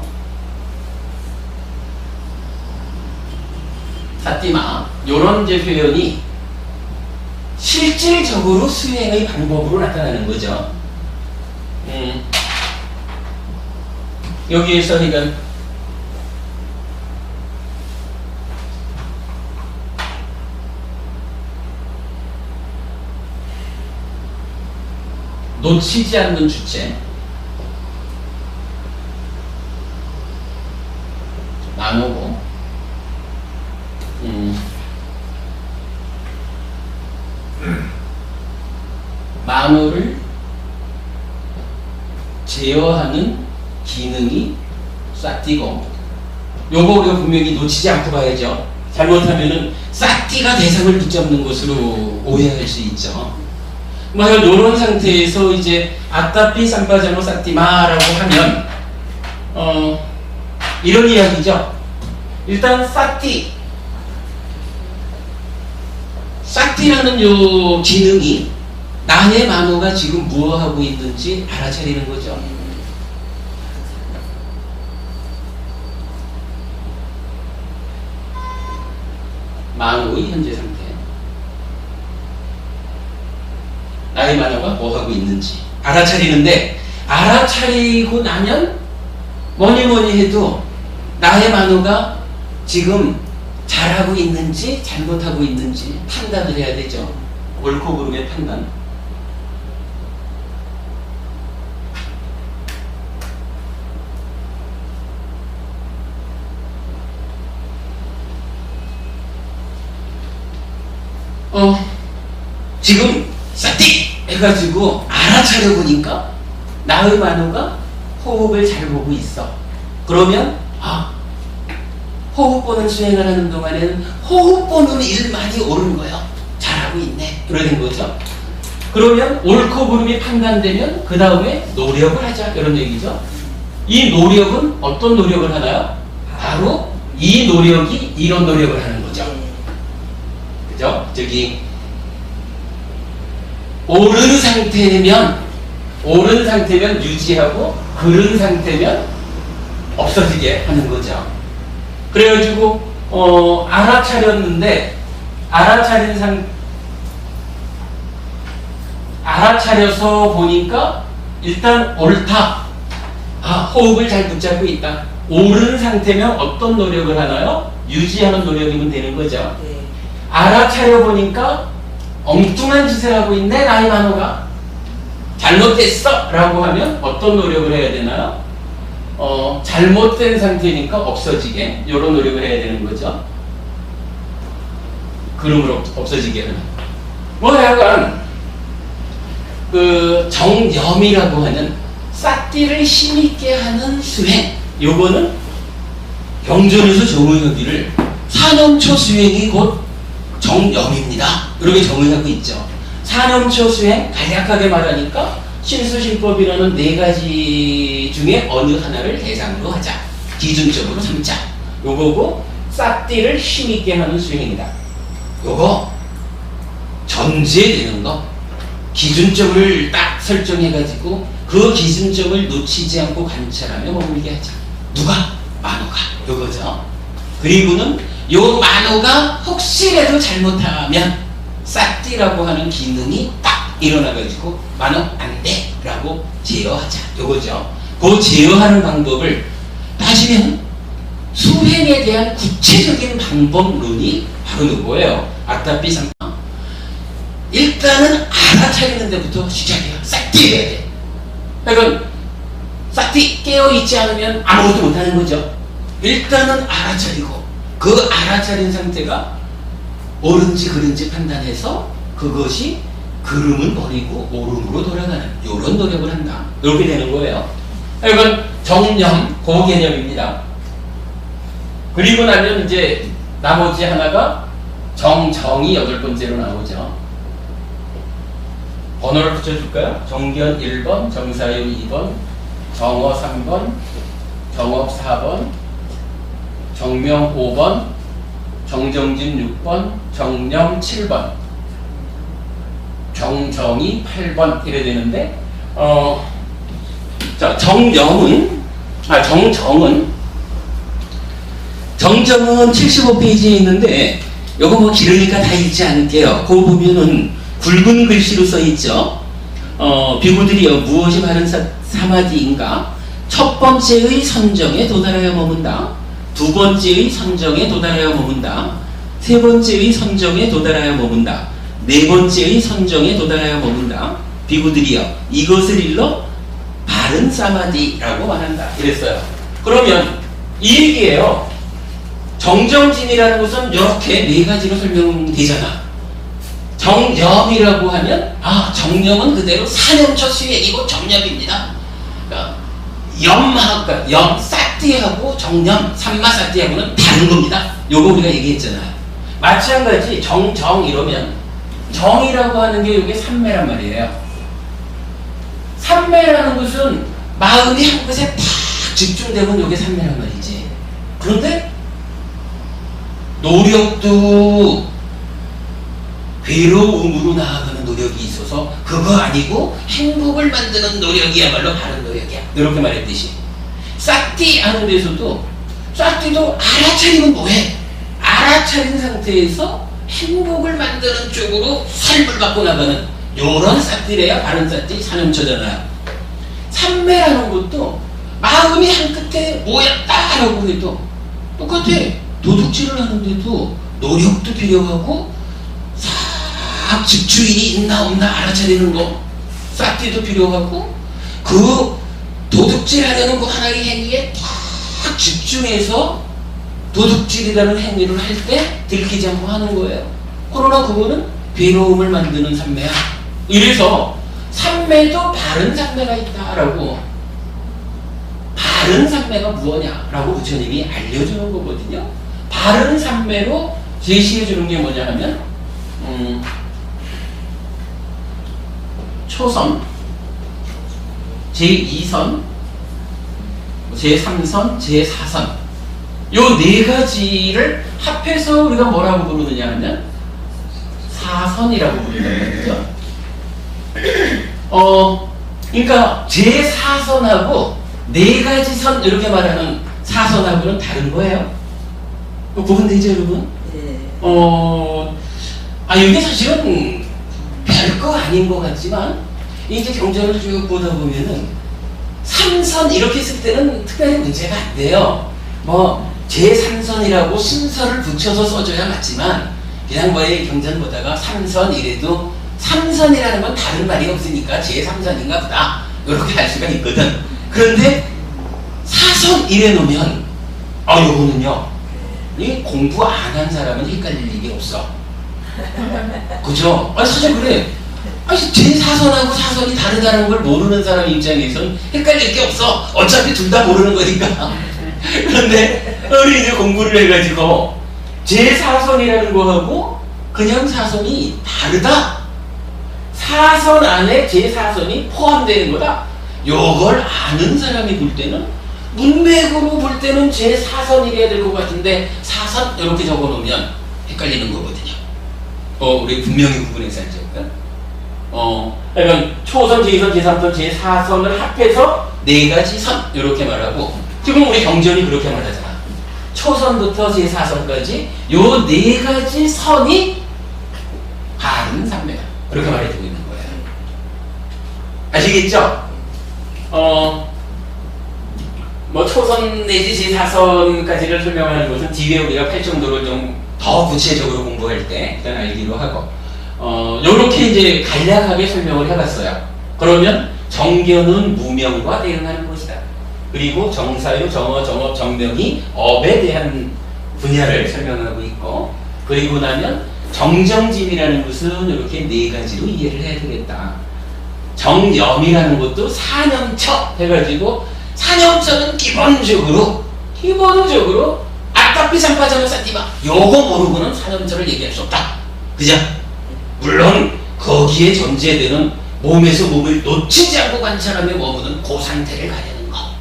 사띠마 요런 이제 표현이 실질적으로 수행의 방법으로 나타나는 거죠. 여기에서 그러니까 놓치지 않는 주체 나누고 만호를 제어하는 기능이 싹디고 요거 우리가 분명히 놓치지 않고 봐야죠. 잘못하면은 싹디가 대상을 붙잡는 것으로 오해할 수 있죠. 이런 상태에서 이제 아따피 삼바자노 싹디마라고 하면 이런 이야기죠. 일단 싹디라는 요 기능이 나의 만호가 지금 무엇 하고 있는지 알아차리는 거죠. 만호의 현재 상태. 나의 만호가 뭐 하고 있는지 알아차리는데 알아차리고 나면 뭐니 해도 나의 만호가 지금 잘하고 있는지 잘못하고 있는지 판단을 해야 되죠. 옳고 그름의 판단. 지금 싹디 해가지고 알아차려 보니까 나의 만호가 호흡을 잘 보고 있어. 그러면 호흡 보는 수행을 하는 동안에는 호흡 보는 일만이 옳은 거예요. 잘하고 있네. 그러는 거죠. 그러면 옳고 그름이 판단되면 그 다음에 노력을 하자 이런 얘기죠. 이 노력은 어떤 노력을 하나요? 바로 이 노력이 이런 노력을 하는 거죠. 그죠? 저기 오른 상태면 유지하고 그른 상태면 없어지게 하는 거죠. 그래가지고 알아차렸는데 알아차려서 보니까 일단 옳다. 호흡을 잘 붙잡고 있다. 옳은 상태면 어떤 노력을 하나요? 유지하는 노력이면 되는 거죠. 네. 알아차려 보니까 엉뚱한 짓을 하고 있네, 나이 많어가. 잘못됐어! 라고 하면 어떤 노력을 해야 되나요? 잘못된 상태니까 없어지게, 이런 노력을 해야 되는 거죠. 그름으로 없어지게 하는. 뭐 약간, 정염이라고 하는 싹띠를 힘있게 하는 수행. 요거는 경전에서 정의하기를 사념초 수행이 곧 정염입니다. 이렇게 정의하고 있죠. 사념초 수행, 간략하게 말하니까 신수신법이라는 4가지 중에 어느 하나를 대상으로 하자. 기준적으로 삼자. 요거고 싹띠를 힘있게 하는 수행이다. 요거 전제되는 거. 기준점을 딱 설정해가지고 그 기준점을 놓치지 않고 관찰하며 머물게 하자. 누가? 만호가. 요거죠. 그리고는 요 만호가 혹시라도 잘못하면 싹띠라고 하는 기능이 딱 일어나가지고 만호 안 돼! 라고 제어하자. 요거죠. 그 제어하는 방법을 따지면 수행에 대한 구체적인 방법론이 바로 요거예요. 아따삐 삼. 일단은 알아차리는 데부터 시작해요. 싹띠 해야 돼. 그러니까 싹띠 깨어있지 않으면 아무것도 못하는 거죠. 일단은 알아차리고 그 알아차린 상태가 옳은지 그른지 판단해서 그것이 그름을 버리고 오름으로 돌아가는 이런 노력을 한다. 이렇게 되는 거예요. 이건 정념, 그 개념입니다. 그리고 나면 이제 나머지 하나가 정정이 8번째로 나오죠. 번호를 붙여줄까요? 정견 1번, 정사윤 2번, 정어 3번, 정업 4번, 정명 5번, 정정진 6번, 정념 7번, 정정이 8번 이래 되는데 자, 정정은 75페이지에 있는데 요거 뭐 길으니까 다 읽지 않을게요. 그거 보면은 굵은 글씨로 써있죠. 비구들이여 무엇이 바른 사마디인가? 첫 번째의 선정에 도달하여 머문다. 두 번째의 선정에 도달하여 머문다. 세 번째의 선정에 도달하여 머문다. 네 번째의 선정에 도달하여 머문다. 비구들이여 이것을 일러 바른 사마디라고 말한다. 이랬어요. 그러면 이 얘기예요. 정정진이라는 것은 이렇게 4가지로 설명되잖아. 정념이라고 하면 정념은 그대로 사념초 수행이고 정념입니다. 그러니까 염 싹띠하고 정념 삼마싹띠하고는 다른 겁니다. 요거 우리가 얘기했잖아요. 마찬가지 정 이러면 정이라고 하는 게 이게 삼매란 말이에요. 삼매라는 것은 마음이 한 곳에 탁 집중되면 이게 삼매란 말이지. 그런데 노력도 괴로움으로 나아가는 노력이 있어서 그거 아니고 행복을 만드는 노력이야말로 바른 노력이야. 이렇게 말했듯이 싹띠 하는 데서도 싹띠도 알아차리면 뭐해? 알아차린 상태에서 행복을 만드는 쪽으로 삶을 바꿔 나가는 요런 싹띠래야 바른 싹띠 사념초잖아요. 삼매라는 것도 마음이 한 끝에 모였다라고 해도 똑같아. 도둑질을 하는데도 노력도 필요하고 싹 집주인이 있나 없나 알아차리는 거 싹띠도 필요하고 그 도둑질하려는 그 하나의 행위에 딱 집중해서 도둑질이라는 행위를 할 때 들키지 않고 하는 거예요. 그러나 그거는 괴로움을 만드는 삼매야. 이래서 삼매도 바른 삼매가 있다라고. 바른 삼매가 무엇냐라고 부처님이 알려주는 거거든요. 바른 삼매로 제시해 주는 게 뭐냐 하면 초선, 제2선, 제3선, 제4선 요 4가지를 합해서 우리가 뭐라고 부르느냐 하면 제4선이라고 부른단 말이죠. 그러니까 제4선하고 네 가지 선 이렇게 말하는 사선하고는 다른 거예요. 구분되죠, 여러분? 네. 이게 사실은 별거 아닌 것 같지만 이제 경전을 쭉 보다 보면은 3선 이렇게 쓸 때는 특별히 문제가 안 돼요. 뭐 제3선이라고 순서를 붙여서 써줘야 맞지만 그냥 뭐의 경전 보다가 3선 이래도 3선이라는 건 다른 말이 없으니까 제3선인가 보다 이렇게 할 수가 있거든. 그런데 4선 이래 놓으면 요거는요 이 공부 안 한 사람은 헷갈릴 일이 없어. 그죠? 사실 그래. 제4선하고 4선이 다르다는 걸 모르는 사람 입장에서는 헷갈릴 게 없어. 어차피 둘 다 모르는 거니까. 그런데 우리 이제 공부를 해가지고 제4선이라는 거하고 그냥 4선이 다르다. 4선 안에 제4선이 포함되는 거다. 요걸 아는 사람이 볼 때는 문맥으로 볼 때는 제4선이래야 될 것 같은데 4선 이렇게 적어놓으면 헷갈리는 거거든요. 우리 분명히 구분해서 알죠. 그러니까 초선, 제2선, 제3선, 제4선을 합해서 네 가지 선 이렇게 말하고 지금 우리 경전이 그렇게 말하잖아. 초선부터 제4선까지 요 네 가지 선이 바른 삼매다. 이렇게 말해주고 있는 거예요. 아시겠죠? 뭐 초선 내지 제4선까지를 설명하는 것은 뒤에 우리가 팔정도를 좀 더 구체적으로 공부할 때 일단 알기로 하고 요렇게 이제 간략하게 설명을 해봤어요. 그러면 정견은 무명과 대응하는 것이다. 그리고 정사유, 정어, 정업, 정명이 업에 대한 분야를 설명하고 있고 그리고 나면 정정짐이라는 것은 이렇게 네 가지로 이해를 해야 되겠다. 정염이라는 것도 사념처 해가지고 사념처는 기본적으로 아까피 삼파자노사티마 요거 모르고는 사념처를 얘기할 수 없다. 그죠? 물론 거기에 존재되는 몸에서 몸을 놓치지 않고 관찰하며 머무는 그 상태를 가리는 거.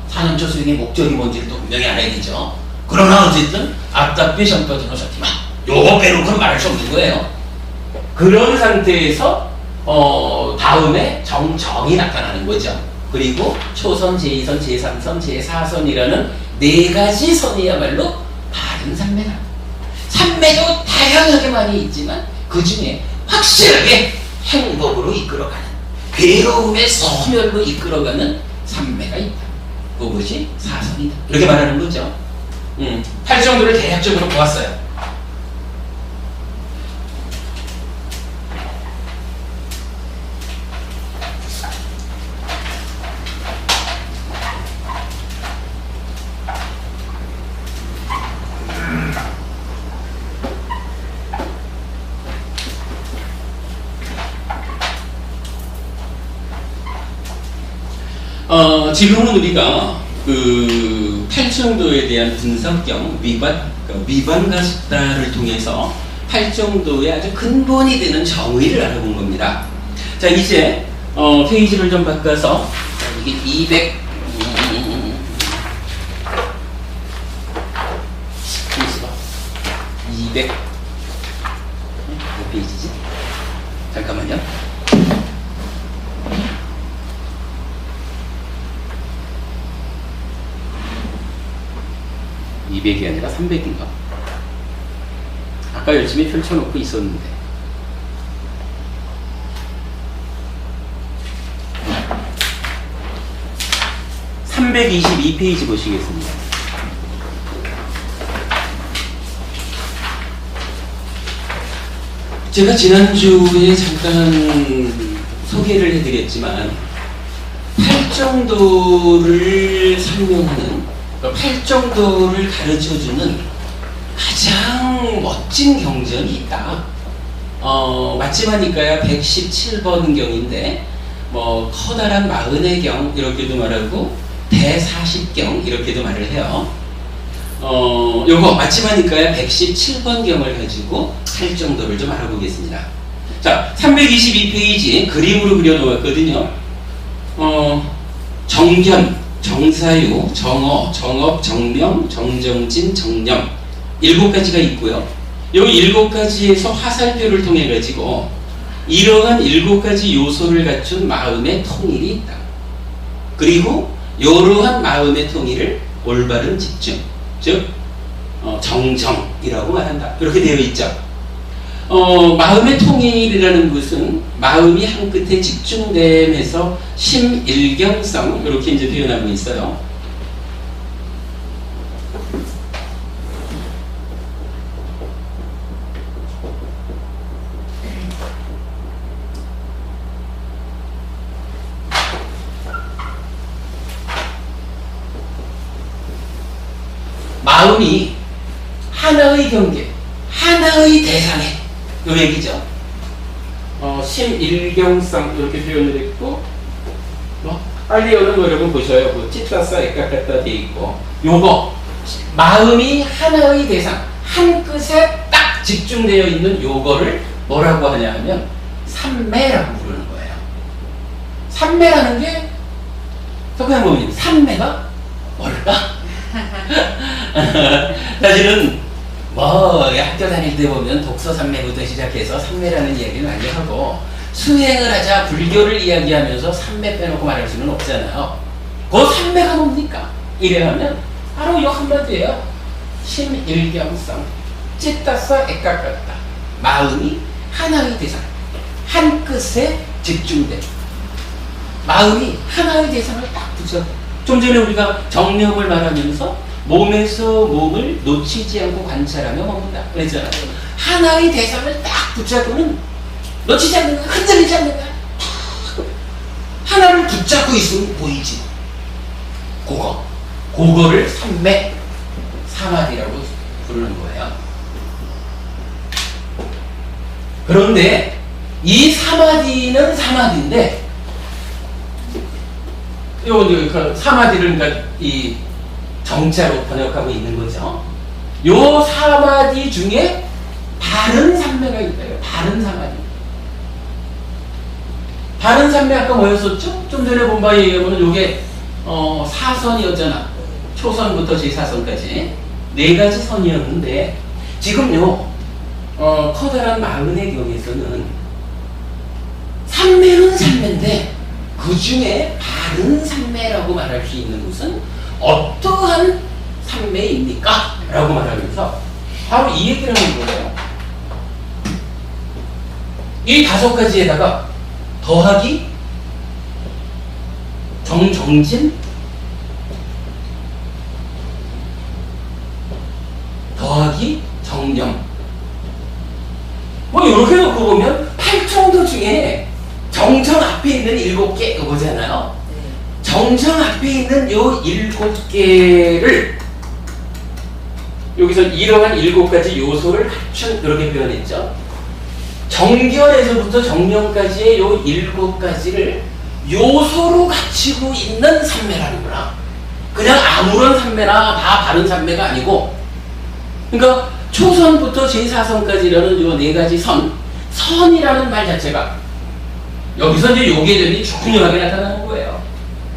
사념처 수행의 목적이 뭔지를 또 분명히 알아야 되죠. 그러나 어쨌든 아까피 삼파자노사티마 요거 빼놓고는 말할 수 없는 거예요. 그런 상태에서 다음에 정이 나타나는 거죠. 그리고 초선, 제2선, 제3선, 제4선이라는 네 가지 선이야말로 바른 삼매다. 삼매도 다양하게 많이 있지만 그 중에 확실하게 행복으로 이끌어가는 괴로움의 소멸로 이끌어가는 삼매가 있다. 그것이 사선이다. 이렇게 말하는 거죠. 팔정도를 대략적으로 보았어요. 지금은 우리가 그 팔정도에 대한 분석경 위반가습다를 통해서 팔정도의 아주 근본이 되는 정의를 알아본 겁니다. 자, 이제 페이지를 좀 바꿔서 이게 200 몇 페이지지? 잠깐만요. 200이 아니라 300인가? 아까 열심히 펼쳐놓고 있었는데. (322페이지) 보시겠습니다. 제가 지난주에 잠깐 소개를 해드렸지만 팔정도를 설명하는 팔정도를 가르쳐주는 가장 멋진 경전이 있다. 마침하니까야 117번 경인데 뭐 커다란 40의 경 이렇게도 말하고 140경 이렇게도 말을 해요. 요거 마침하니까야 117번 경을 가지고 팔정도를 좀 알아보겠습니다. 자, 322페이지 그림으로 그려놓았거든요. 정견, 정사유, 정어, 정업, 정명, 정정진, 정념 7가지가 있고요. 요 7가지에서 화살표를 통해 가지고 이러한 7가지 요소를 갖춘 마음의 통일이 있다. 그리고 이러한 마음의 통일을 올바른 집중, 즉 정정이라고 말한다. 이렇게 되어 있죠. 마음의 통일이라는 것은 마음이 한 끝에 집중됨에서 심일경성 이렇게 이제 표현하고 있어요. 마음이 하나의 경계, 하나의 대상에 요 얘기죠. 심일경성 이렇게 표현을 했고, 빨리 오는 거 여러분 보셔요. 뭐 찢다싸 액각같다 돼 있고, 요거 마음이 하나의 대상, 한 끝에 딱 집중되어 있는 요거를 뭐라고 하냐 하면 삼매라고 부르는 거예요. 삼매라는 게 그냥 뭐니? 삼매가 뭘까? 사실은 뭐 학교 다닐 때 보면 독서 삼매부터 시작해서 삼매라는 이야기를 많이 하고, 수행을 하자 불교를 이야기하면서 삼매 빼놓고 말할 수는 없잖아요. 그 삼매가 뭡니까? 이래하면 바로 이 한마디예요. 심일경성, 찢다싸 액각같다. 마음이 하나의 대상, 한 끝에 집중돼. 마음이 하나의 대상을 딱 붙여. 좀 전에 우리가 정념을 말하면서 몸에서 몸을 놓치지 않고 관찰하며 머문다 그랬잖아요. 하나의 대상을 딱 붙잡고는 놓치지 않는 거야. 흔들리지 않는 거야. 하나를 붙잡고 있으면 보이지. 그거를 삼매, 사마디라고 부르는 거예요. 그런데 이 사마디는 사마디인데, 요 사마디를 그러니까 이 정자로 번역하고 있는 거죠. 요 사마디 중에 바른 삼매가 있어요. 바른 사마디. 바른 삼매 아까 뭐였었죠? 좀 전에 본 바에 의하면 요게 사선이었잖아. 초선부터 제4선까지 4가지 선이었는데, 지금요 커다란 마흔의 경에서는 삼매는 삼매인데 그 중에 바른 삼매라고 말할 수 있는 것은 어떠한 삼매입니까? 라고 말하면서 바로 이 얘기를 하는 거예요. 이 5가지에다가 더하기 정정진, 더하기 정념, 뭐 이렇게 놓고 보면 8정도 중에 정정 앞에 있는 7개 이거잖아요. 정정 앞에 있는 요 7개를 여기서 이러한 7가지 요소를 갖춘 이렇게 표현했죠. 정견에서부터 정념까지의 요 7가지를 요소로 갖추고 있는 삼매라는구나. 그냥 아무런 삼매나 다 바른 삼매가 아니고, 그러니까 초선부터 제4선까지라는 요 4가지 선이라는 말 자체가 여기서 이제 요계전이 중요하게 나타나는 거예요.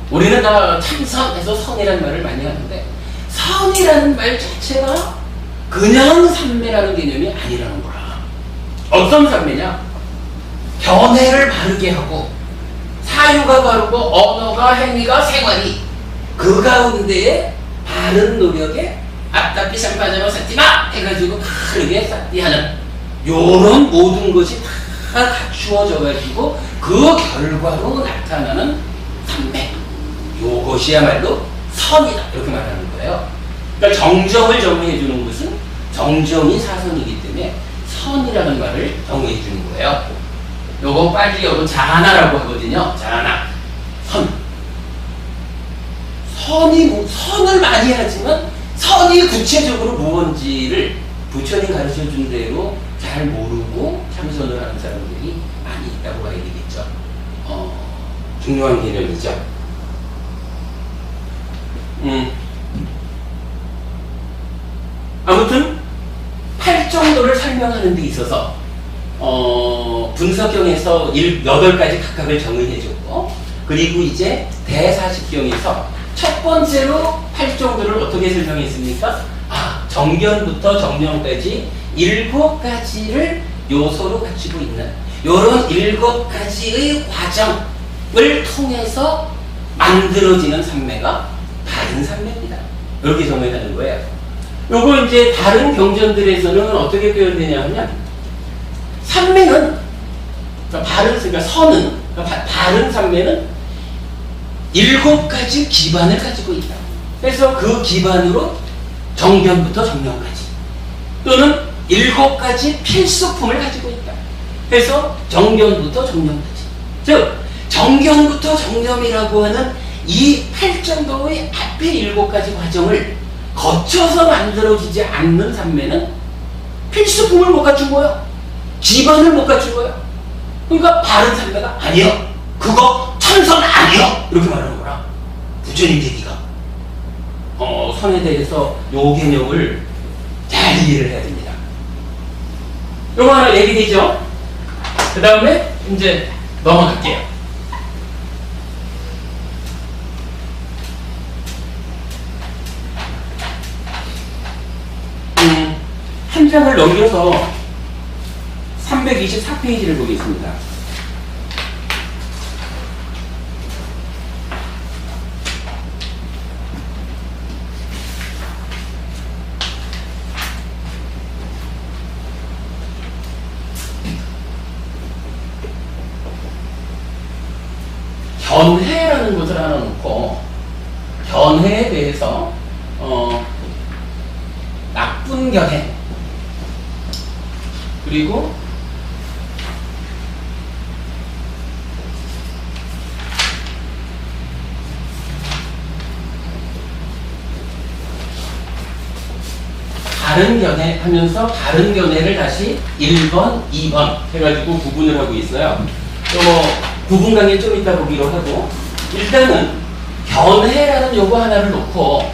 우리는 다 참선해서 선이라는 말을 많이 하는데, 선이라는 말 자체가 그냥 삼매라는 개념이 아니라는 거라. 어떤 삼매냐? 견해를 바르게 하고 사유가 바르고 언어가 행위가 생활이 그 가운데에 바른 노력에 앞다삐 샴파자마 사띠마 해가지고 바르게 사띠하는 요런 모든 것이 다 갖추어져 가지고 그 결과로 나타나는 삼매, 요것이야말로 선이다 이렇게 말하는 거예요. 그러니까 정정을 정의해 주는 것은 정정이 사선이기 때문에 선이라는 말을 정의해 주는 거예요. 요거 빨리 여러분 자하나라고 하거든요. 자하나, 선을 많이 하지만 선이 구체적으로 무언지를 부처님 가르쳐 준 대로 잘 모르고 참선을 하는 사람들이 많이 있다고 봐야 되겠죠. 중요한 개념이죠. 아무튼 8정도를 설명하는 데 있어서 분석경에서 8가지 각각을 정의해줬고, 그리고 이제 대사식경에서 첫 번째로 8정도를 어떻게 설명했습니까? 정견부터 정념까지 7가지를 요소로 갖추고 있는 이런 7가지의 과정을 통해서 만들어지는 산매가 다른 산매입니다. 이렇게 정의하는 거예요. 요거 이제 다른 경전들에서는 어떻게 표현되냐 하면 산매는 그러니까 선은 바른 산매는 7가지 기반을 가지고 있다. 그래서 그 기반으로 정견부터 정념까지 또는 7가지 필수품을 가지고 있다. 그래서 정견부터 정념까지. 즉 정견부터 정념이라고 하는 이 8정도의 앞에 7가지 과정을 거쳐서 만들어지지 않는 산매는 필수품을 못 갖춘 거야. 기반을 못 갖춘 거야. 그러니까 바른 산매가 아니야. 그거 참선 아니야. 이렇게 말하는 거라. 부처님 얘기가. 선에 대해서 요 개념을 잘 이해를 해야 됩니다. 요거 하나 얘기되죠? 그 다음에 이제 넘어갈게요. 한 장을 넘겨서 324페이지를 보겠습니다. 견해라는 것을 하나 놓고 견해에 대해서 나쁜 견해 그리고 바른 견해 하면서 바른 견해를 다시 1번, 2번 해가지고 구분을 하고 있어요. 구분 강의 좀 이따 보기로 하고 일단은 견해라는 요거 하나를 놓고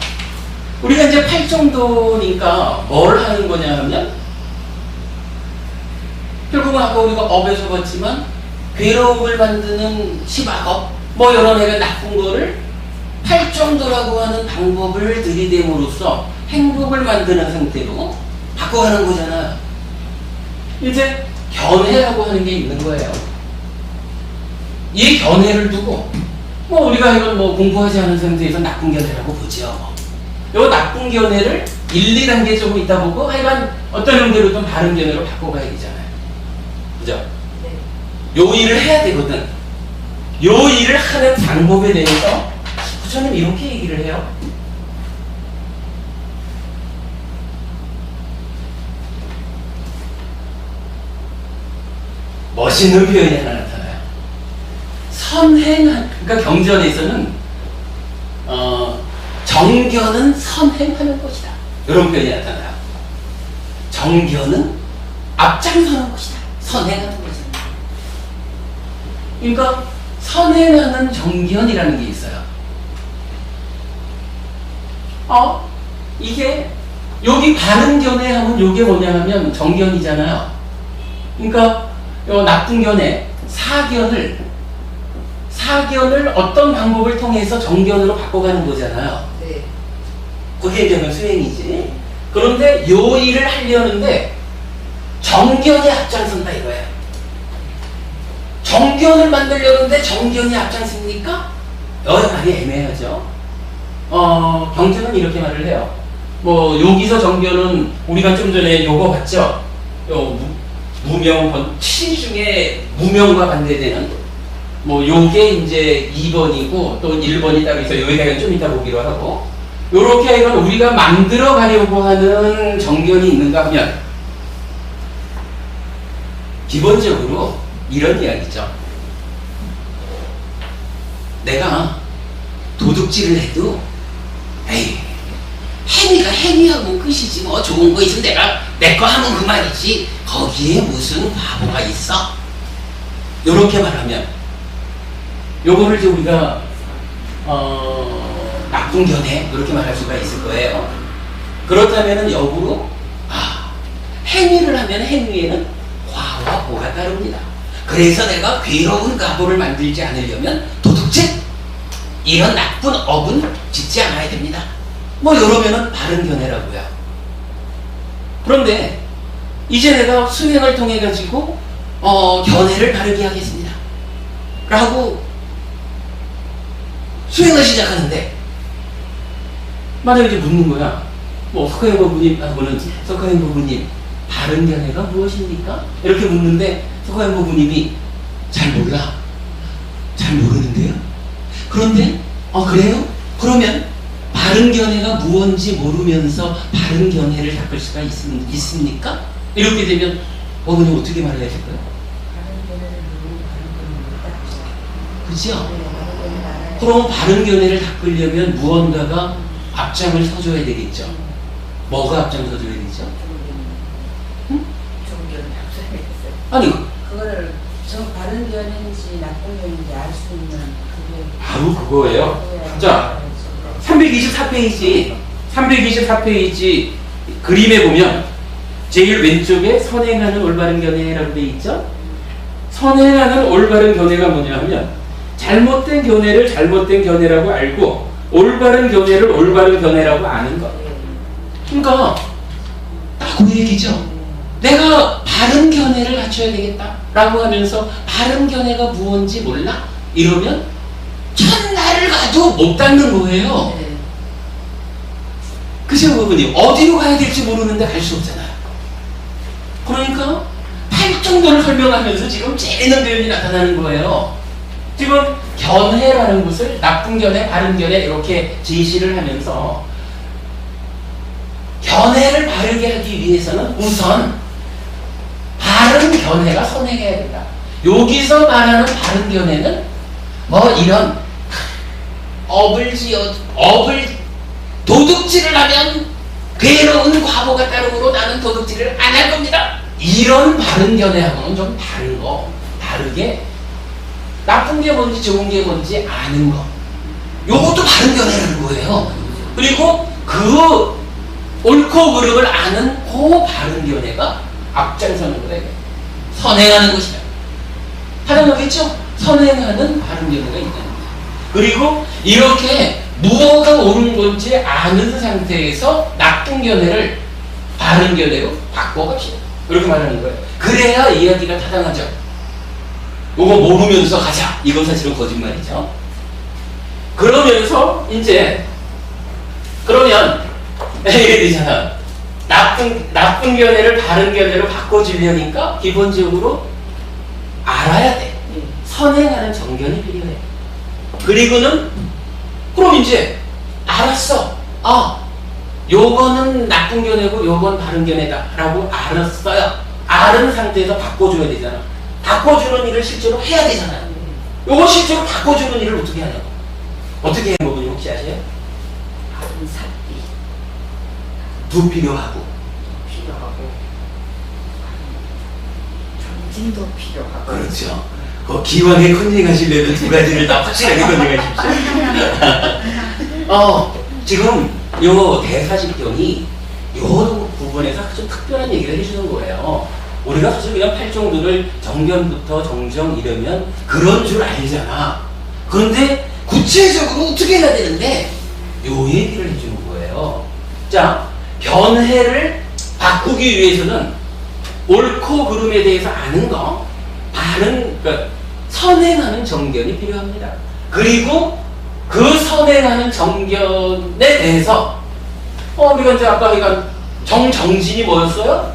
우리가 이제 8정도니까 뭘 하는 거냐 하면 결국은 아까 우리가 업에서 봤지만 괴로움을 만드는 시박업 뭐 이런 애가 나쁜 거를 8정도라고 하는 방법을 들이댐으로써 행복을 만드는 상태로 바꿔가는 거잖아요. 이제 견해라고 하는 게 있는 거예요. 이 견해를 두고 뭐 우리가 이건 뭐 공부하지 않은 상태에서 나쁜 견해라고 보죠. 요 나쁜 견해를 1, 2단계 조금 있다 보고 하여간 어떤 형태로 좀 바른 견해로 바꿔가야 되잖아요. 그죠? 네. 요 일을 해야 되거든. 요 일을 하는 방법에 대해서 부처님 이렇게 얘기를 해요. 멋있는 표현이 하나 나타나요. 선행한, 그러니까 경전에서는 정견은 선행하는 것이다. 이런 표현이 나타나요. 정견은 앞장서는 것이다. 선행하는 것이다. 그러니까 선행하는 정견이라는 게 있어요. 이게 여기 바른 견해 하면 이게 뭐냐 하면 정견이잖아요. 그러니까 요 나쁜 견해, 사견을 어떤 방법을 통해서 정견으로 바꿔가는 거잖아요. 네. 그게 이제 수행이지. 그런데 요 일을 하려는데 정견이 앞장선다 이거예요. 정견을 만들려는데 정견이 앞장섭니까? 여러 말이 애매하죠. 경전은 이렇게 말을 해요. 뭐 여기서 정견은 우리가 좀 전에 요거 봤죠. 무명, 치 중에 무명과 반대되는 뭐 요게 이제 2번이고 또 1번이 따로 있어. 여기가 좀 이따 보기로 하고 요렇게 하여간 우리가 만들어 가려고 하는 정견이 있는가 하면 기본적으로 이런 이야기죠. 내가 도둑질을 해도 에이 행위가 행위하고 끝이지 뭐 좋은 거 있으면 내가 내 거 하면 그만이지 거기에 무슨 바보가 있어? 요렇게 말하면 요거를 이제 우리가 나쁜 견해 이렇게 말할 수가 있을 거예요. 그렇다면은 역으로 행위를 하면 행위에는 과와 보가 따릅니다. 그래서 내가 괴로운 가보를 만들지 않으려면 도둑질 이런 나쁜 업은 짓지 않아야 됩니다. 뭐 이러면은 바른 견해라고요. 그런데 이제 내가 수행을 통해 가지고 견해를 바르게 하겠습니다 라고 수행을 시작하는데 만약에 이제 묻는 거야. 뭐 석가인 부부님하고는 석가인 부부님 바른 견해가 무엇입니까? 이렇게 묻는데 석가인 부부님이 잘 몰라. 잘 모르는데요. 그런데 그래요? 그러면 바른 견해가 무엇인지 모르면서 바른 견해를 닦을 수가 있습니까? 이렇게 되면 어머니 어떻게 말해야 될까요? 그죠? 그럼 바른 견해를 닦으려면 무언가가 앞장을 서줘야 되겠죠. 뭐가 앞장서줘야 되죠? 응? 아니 그거를 바른 견해인지 나쁜 견해인지 알 수 있는 그게 바로 그거예요. 자, 324페이지 그림에 보면 제일 왼쪽에 선행하는 올바른 견해라고 되어 있죠. 선행하는 올바른 견해가 뭐냐 하면 잘못된 견해를 잘못된 견해라고 알고 올바른 견해를 올바른 견해라고 아는 것. 그러니까 딱 그 얘기죠. 내가 바른 견해를 갖춰야 되겠다라고 하면서 바른 견해가 무엇인지 몰라? 이러면 천날을 가도 못 닦는 거예요. 그죠, 부모님? 어디로 가야 될지 모르는데 갈 수 없잖아요. 그러니까 팔정도를 설명하면서 지금 재밌는 표현이 나타나는 거예요. 지금 견해라는 것을 나쁜 견해, 바른 견해 이렇게 제시를 하면서 견해를 바르게 하기 위해서는 우선 바른 견해가 선행해야 된다. 여기서 말하는 바른 견해는 뭐 이런 업을 도둑질을 하면 괴로운 과보가 따르므로 나는 도둑질을 안 할 겁니다. 이런 바른 견해하고는 좀 다른 거, 다르게 나쁜 게 뭔지 좋은 게 뭔지 아는 거. 요것도 바른 견해라는 거예요. 그리고 그 옳고 그름을 아는 그 바른 견해가 앞장서는 거예요. 선행하는 것이다. 타당하겠죠? 선행하는 바른 견해가 있다는 거예요. 그리고 이렇게 무엇가 옳은 건지 아는 상태에서 나쁜 견해를 바른 견해로 바꿔갑시다. 이렇게 말하는 거예요. 그래야 이야기가 타당하죠. 요거 모르면서 가자. 이건 사실은 거짓말이죠. 그러면서 이제 그러면 이래 되잖아. 나쁜 견해를 바른 견해로 바꿔주려니까 기본적으로 알아야 돼. 선행하는 정견이 필요해. 그리고는 그럼 이제 알았어. 요거는 나쁜 견해고 요건 바른 견해다 라고 알았어요. 아는 상태에서 바꿔줘야 되잖아. 바꿔주는 일을 실제로 해야 되잖아요. 요거 실제로 바꿔주는 일을 어떻게 하냐고. 어떻게 하는 거군요. 혹시 아세요? 바른 삽비 두 필요하고 정진도 필요하고 그렇죠. 그 기왕에 컨닝하시려면 두 가지를 다 확실하게 컨닝하십시오. 지금 요 대사직경이 요 부분에서 아주 특별한 얘기를 해주는 거예요. 우리가 사실 그냥 팔정도를 정견부터 정정 이러면 그런 줄 알잖아. 그런데 구체적으로 어떻게 해야 되는데 요 얘기를 해주는 거예요. 자, 견해를 바꾸기 위해서는 옳고 그름에 대해서 아는 거, 그러니까 선행하는 정견이 필요합니다. 그리고 그 선행하는 정견에 대해서 우리가 이제 아까 얘기한 정진이 뭐였어요?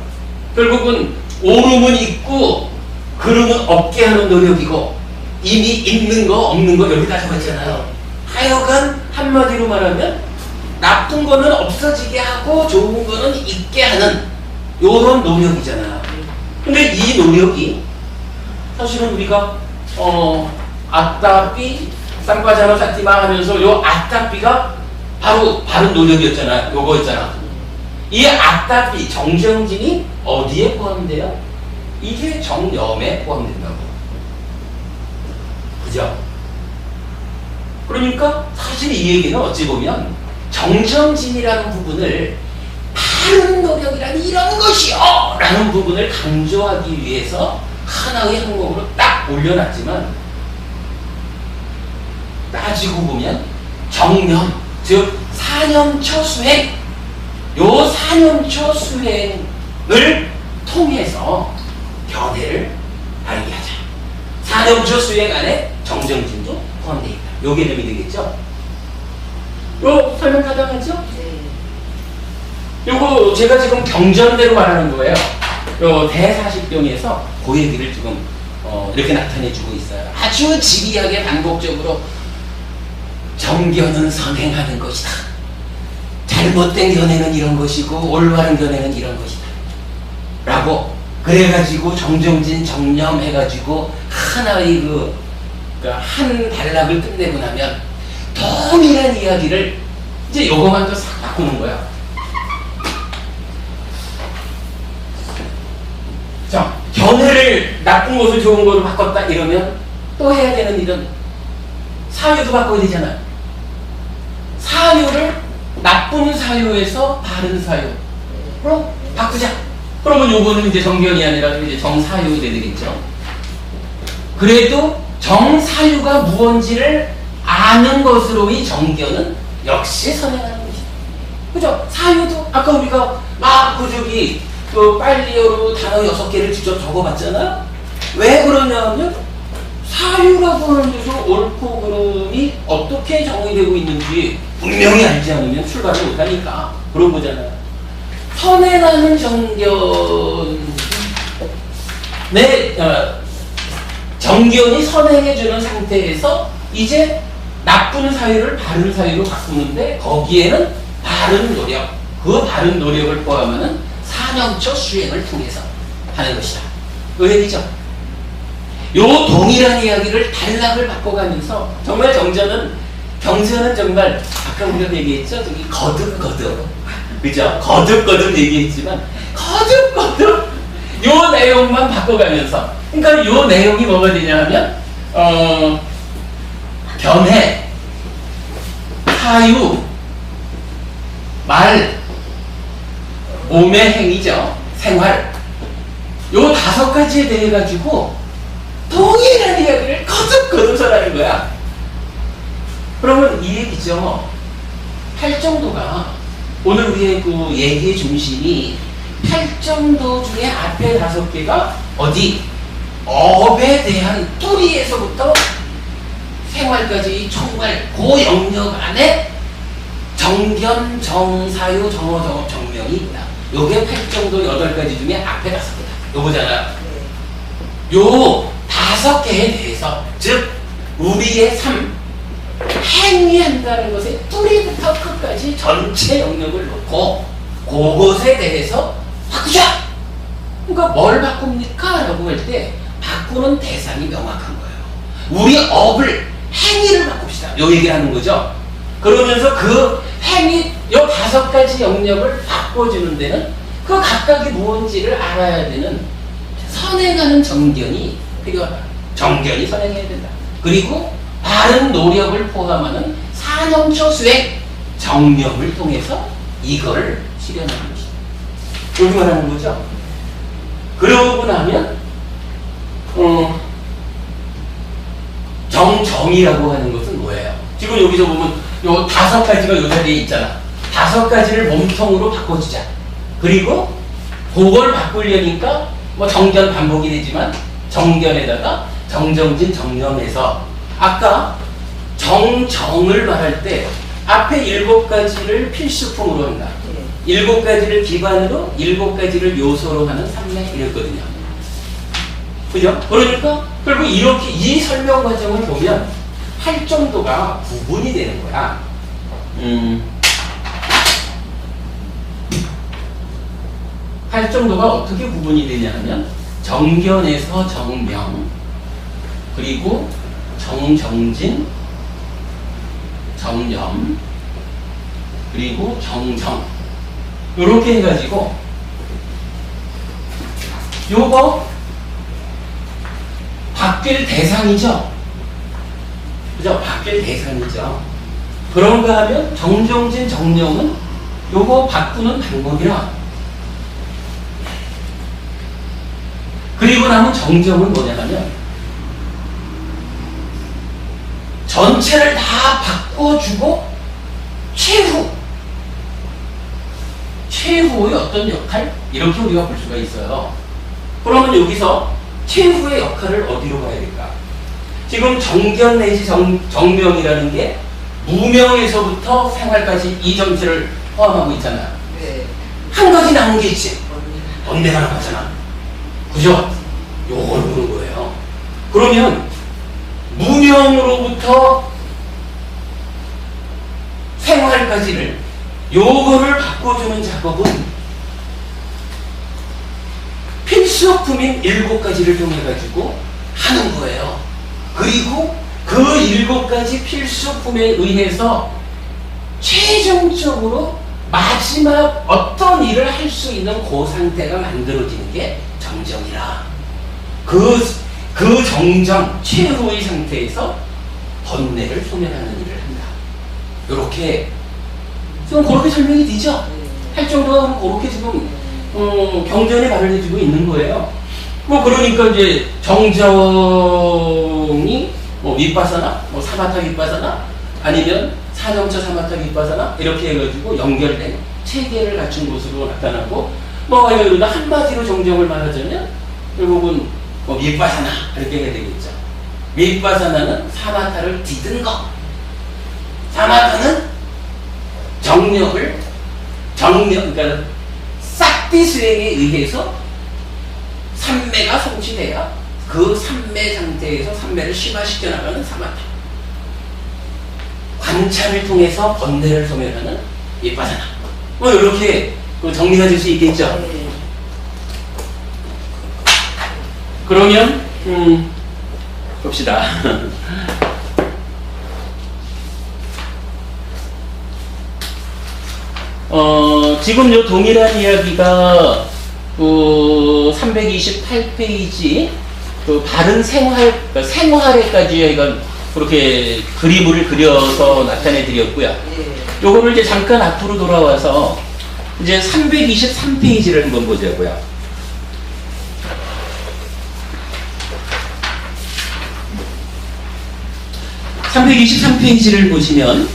결국은 옳음은 있고 그름은 없게 하는 노력이고 이미 있는 거 없는 거 여기 다 적었잖아요. 하여간 한마디로 말하면 나쁜 거는 없어지게 하고 좋은 거는 있게 하는 요런 노력이잖아요. 근데 이 노력이 사실은 우리가 아따삐 쌍바자노 사티마 하면서 요 아따삐가 바로 바른 노력이었잖아요. 요거 있잖아. 이 아따삐 정정진이 어디에 포함돼요? 이게 정염에 포함된다고. 그죠? 그러니까 사실 이 얘기는 어찌 보면 정정진이라는 부분을 바른 노력이란 이런 것이요! 라는 부분을 강조하기 위해서 하나의 항목으로 딱 올려놨지만 따지고 보면 정념, 즉 4년초 수행, 요 4년초 수행을 통해서 견해를 다르게 하자. 사념초 수행 안에 정정진도 포함되어 있다. 요 개념이 되겠죠? 요 설명 가능하죠? 네. 요거 제가 지금 경전대로 말하는 거예요. 요 대사식경에서 그 얘기를 지금 이렇게 나타내주고 있어요. 아주 지리하게 반복적으로 정견은 선행하는 것이다. 잘못된 견해는 이런 것이고 올바른 견해는 이런 것이다. 라고 그래가지고 정정진 정념 해가지고 하나의 그러니까 한 단락을 끝내고 나면 동일한 이야기를 이제 요거만 더 싹 바꾸는 거야. 자, 견해를 나쁜 것을 좋은 것으로 바꿨다 이러면 또 해야 되는 일은 사유도 바꿔야 되잖아요. 사유를 나쁜 사유에서 바른 사유로 바꾸자. 그러면 요거는 이제 정견이 아니라 이제 정사유 되겠죠. 그래도 정사유가 무언지를 아는 것으로의 정견은 역시 선행하는 것이다. 그죠? 사유도 아까 우리가 막 그 빨리어로 단어 6개를 직접 적어봤잖아요. 왜 그러냐면 사유라고 하는 데서 옳고 그름이 어떻게 정의되고 있는지 분명히 알지 않으면 출발을 못하니까 그런 거잖아요. 선행하는 정견이 선행해주는 상태에서 이제 나쁜 사유를 바른 사유로 바꾸는데 거기에는 바른 노력, 그 바른 노력을 포함하는 사념초 수행을 통해서 하는 것이다. 그 얘기죠. 요 동일한 이야기를 단락을 바꿔가면서 정말 경전은 정말 아까 우리가 얘기했죠. 저기 거듭 그죠? 거듭 얘기했지만 거듭 요 내용만 바꿔가면서 그러니까 요 내용이 뭐가 되냐 하면 견해, 사유, 말, 몸의 행위죠. 생활. 요 5가지에 대해 가지고 동일한 이야기를 거듭 설하는 거야. 그러면 이 얘기죠. 팔정도가 오늘 우리의 그 얘기의 중심이 팔정도 중에 앞에 5개가 어디? 업에 대한 뿌리에서부터 생활까지 총괄 그 영역 안에 정견, 정사유, 정어, 정명이 있다. 요게 8정도 8가지 중에 앞에 5개다. 요거잖아요. 요 5개에 대해서 즉 우리의 삶 행위한다는 것의 뿌리부터 끝까지 전체 영역을 놓고 그것에 대해서 바꾸자! 그러니까 뭘 바꿉니까? 라고 할 때 바꾸는 대상이 명확한 거예요. 우리 업을 행위를 바꿉시다. 요 얘기를 하는 거죠. 그러면서 그 행위 요 5가지 영역을 바꿔주는 데는 그 각각이 무언지를 알아야 되는 선행하는 정견이 필요하다. 정견이 선행해야 된다. 그리고 바른 노력을 포함하는 사념초 수행 정념을 통해서 이걸 실현하는 것이다. 여기 말하는 거죠. 그러고 나면 정정이라고 하는 것은 뭐예요? 지금 여기서 보면 요 5가지가 요 자리에 있잖아. 5가지를 몸통으로 바꿔주자. 그리고 그걸 바꾸려니까 뭐 정견 반복이 되지만 정견에다가 정정진 정념에서 아까 정정을 말할 때 앞에 7가지를 필수품으로 한다. 7가지를 기반으로 7가지를 요소로 하는 삼맥 이랬거든요. 그죠? 그러니까 결국 이렇게 이 설명 과정을 보면 팔정도가 구분이 되는 거야. 팔정도가 어떻게 구분이 되냐 하면 정견에서 정명, 그리고 정정진, 정념, 그리고 정정 이렇게 해가지고 요거 바뀔 대상이죠. 그죠? 바뀔 대상이죠. 그런가 하면 정정진 정념은 요거 바꾸는 방법이라. 그리고 나면 정정은 뭐냐면 전체를 다 바꿔주고 최후 최후의 어떤 역할? 이렇게 우리가 볼 수가 있어요. 그러면 여기서 최후의 역할을 어디로 봐야 될까? 지금 정견 내지 정명이라는 게 무명에서부터 생활까지 이 전체를 포함하고 있잖아요. 네. 한 가지 남은 게 있지. 번뇌가 남았잖아. 그죠? 요걸 보는 거예요. 그러면 무명으로부터 생활까지를 요거를 바꿔주는 작업은 필수품인 7가지를 통해가지고 하는 거예요. 그리고 그 7가지 필수품에 의해서 최종적으로 마지막 어떤 일을 할 수 있는 그 상태가 만들어지는 게 정정이라. 그 정정, 최후의 상태에서 번뇌를 소멸하는 일을 한다. 요렇게, 지금 그렇게 설명이 되죠? 할 정도는 그렇게 지금, 경전에 마련해주고 있는 거예요. 뭐, 그러니까 이제 정정이 윗바사나, 사마타 윗바사나, 아니면 사정처 사마타 윗바사나, 이렇게 해가지고 연결된 체계를 갖춘 곳으로 나타나고, 뭐, 이러다 한마디로 정정을 말하자면, 결국은 윗바사나, 이렇게 해야 되겠죠. 윗바사나는 사마타를 디든 거. 사마타는 그러니까 싹디 수행에 의해서 삼매가 성취돼야 그 삼매 상태에서 삼매를 심화시켜 나가는 사마타. 관찰을 통해서 번뇌를 소멸하는 윗바사나. 뭐 이렇게 정리가 될 수 있겠죠. 그러면 봅시다. 지금 요 동일한 이야기가 328페이지 바른 생활에까지 그렇게 그림을 그려서 나타내 드렸고요. 요거를 이제 잠깐 앞으로 돌아와서 이제 323페이지를 한번 보자고요. 323페이지를 보시면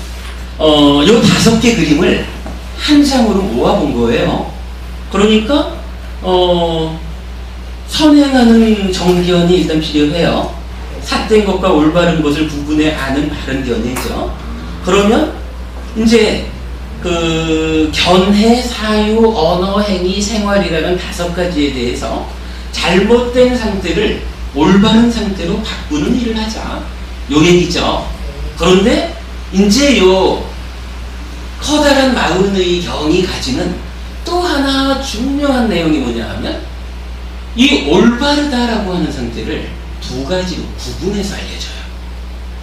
요 5개 그림을 한 장으로 모아본 거예요. 그러니까 선행하는 정견이 일단 필요해요. 삿된 것과 올바른 것을 구분해 아는 바른 견해죠. 그러면 이제 그 견해, 사유, 언어, 행위, 생활이라는 5가지에 대해서 잘못된 상태를 올바른 상태로 바꾸는 일을 하자. 요 얘기죠. 그런데 이제 요 커다란 마흔의 경이 가지는 또 하나 중요한 내용이 뭐냐 하면 이 올바르다라고 하는 상태를 2가지로 구분해서 알려줘요.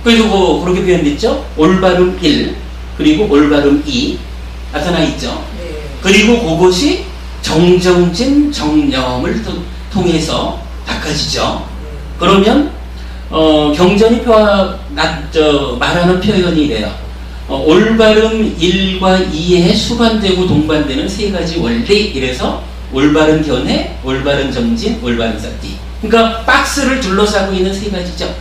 그래서 뭐 그렇게 표현됐죠? 올바름 1 그리고 올바름 2 나타나 있죠. 그리고 그것이 정정진 정념을 통해서 닦아지죠. 그러면 경전이 말하는 표현이 이래요. 올바름 1과 2에 수반되고 동반되는 3가지 원리. 이래서 올바른 견해, 올바른 정진, 올바른 삿띠. 그러니까 박스를 둘러싸고 있는 3가지죠.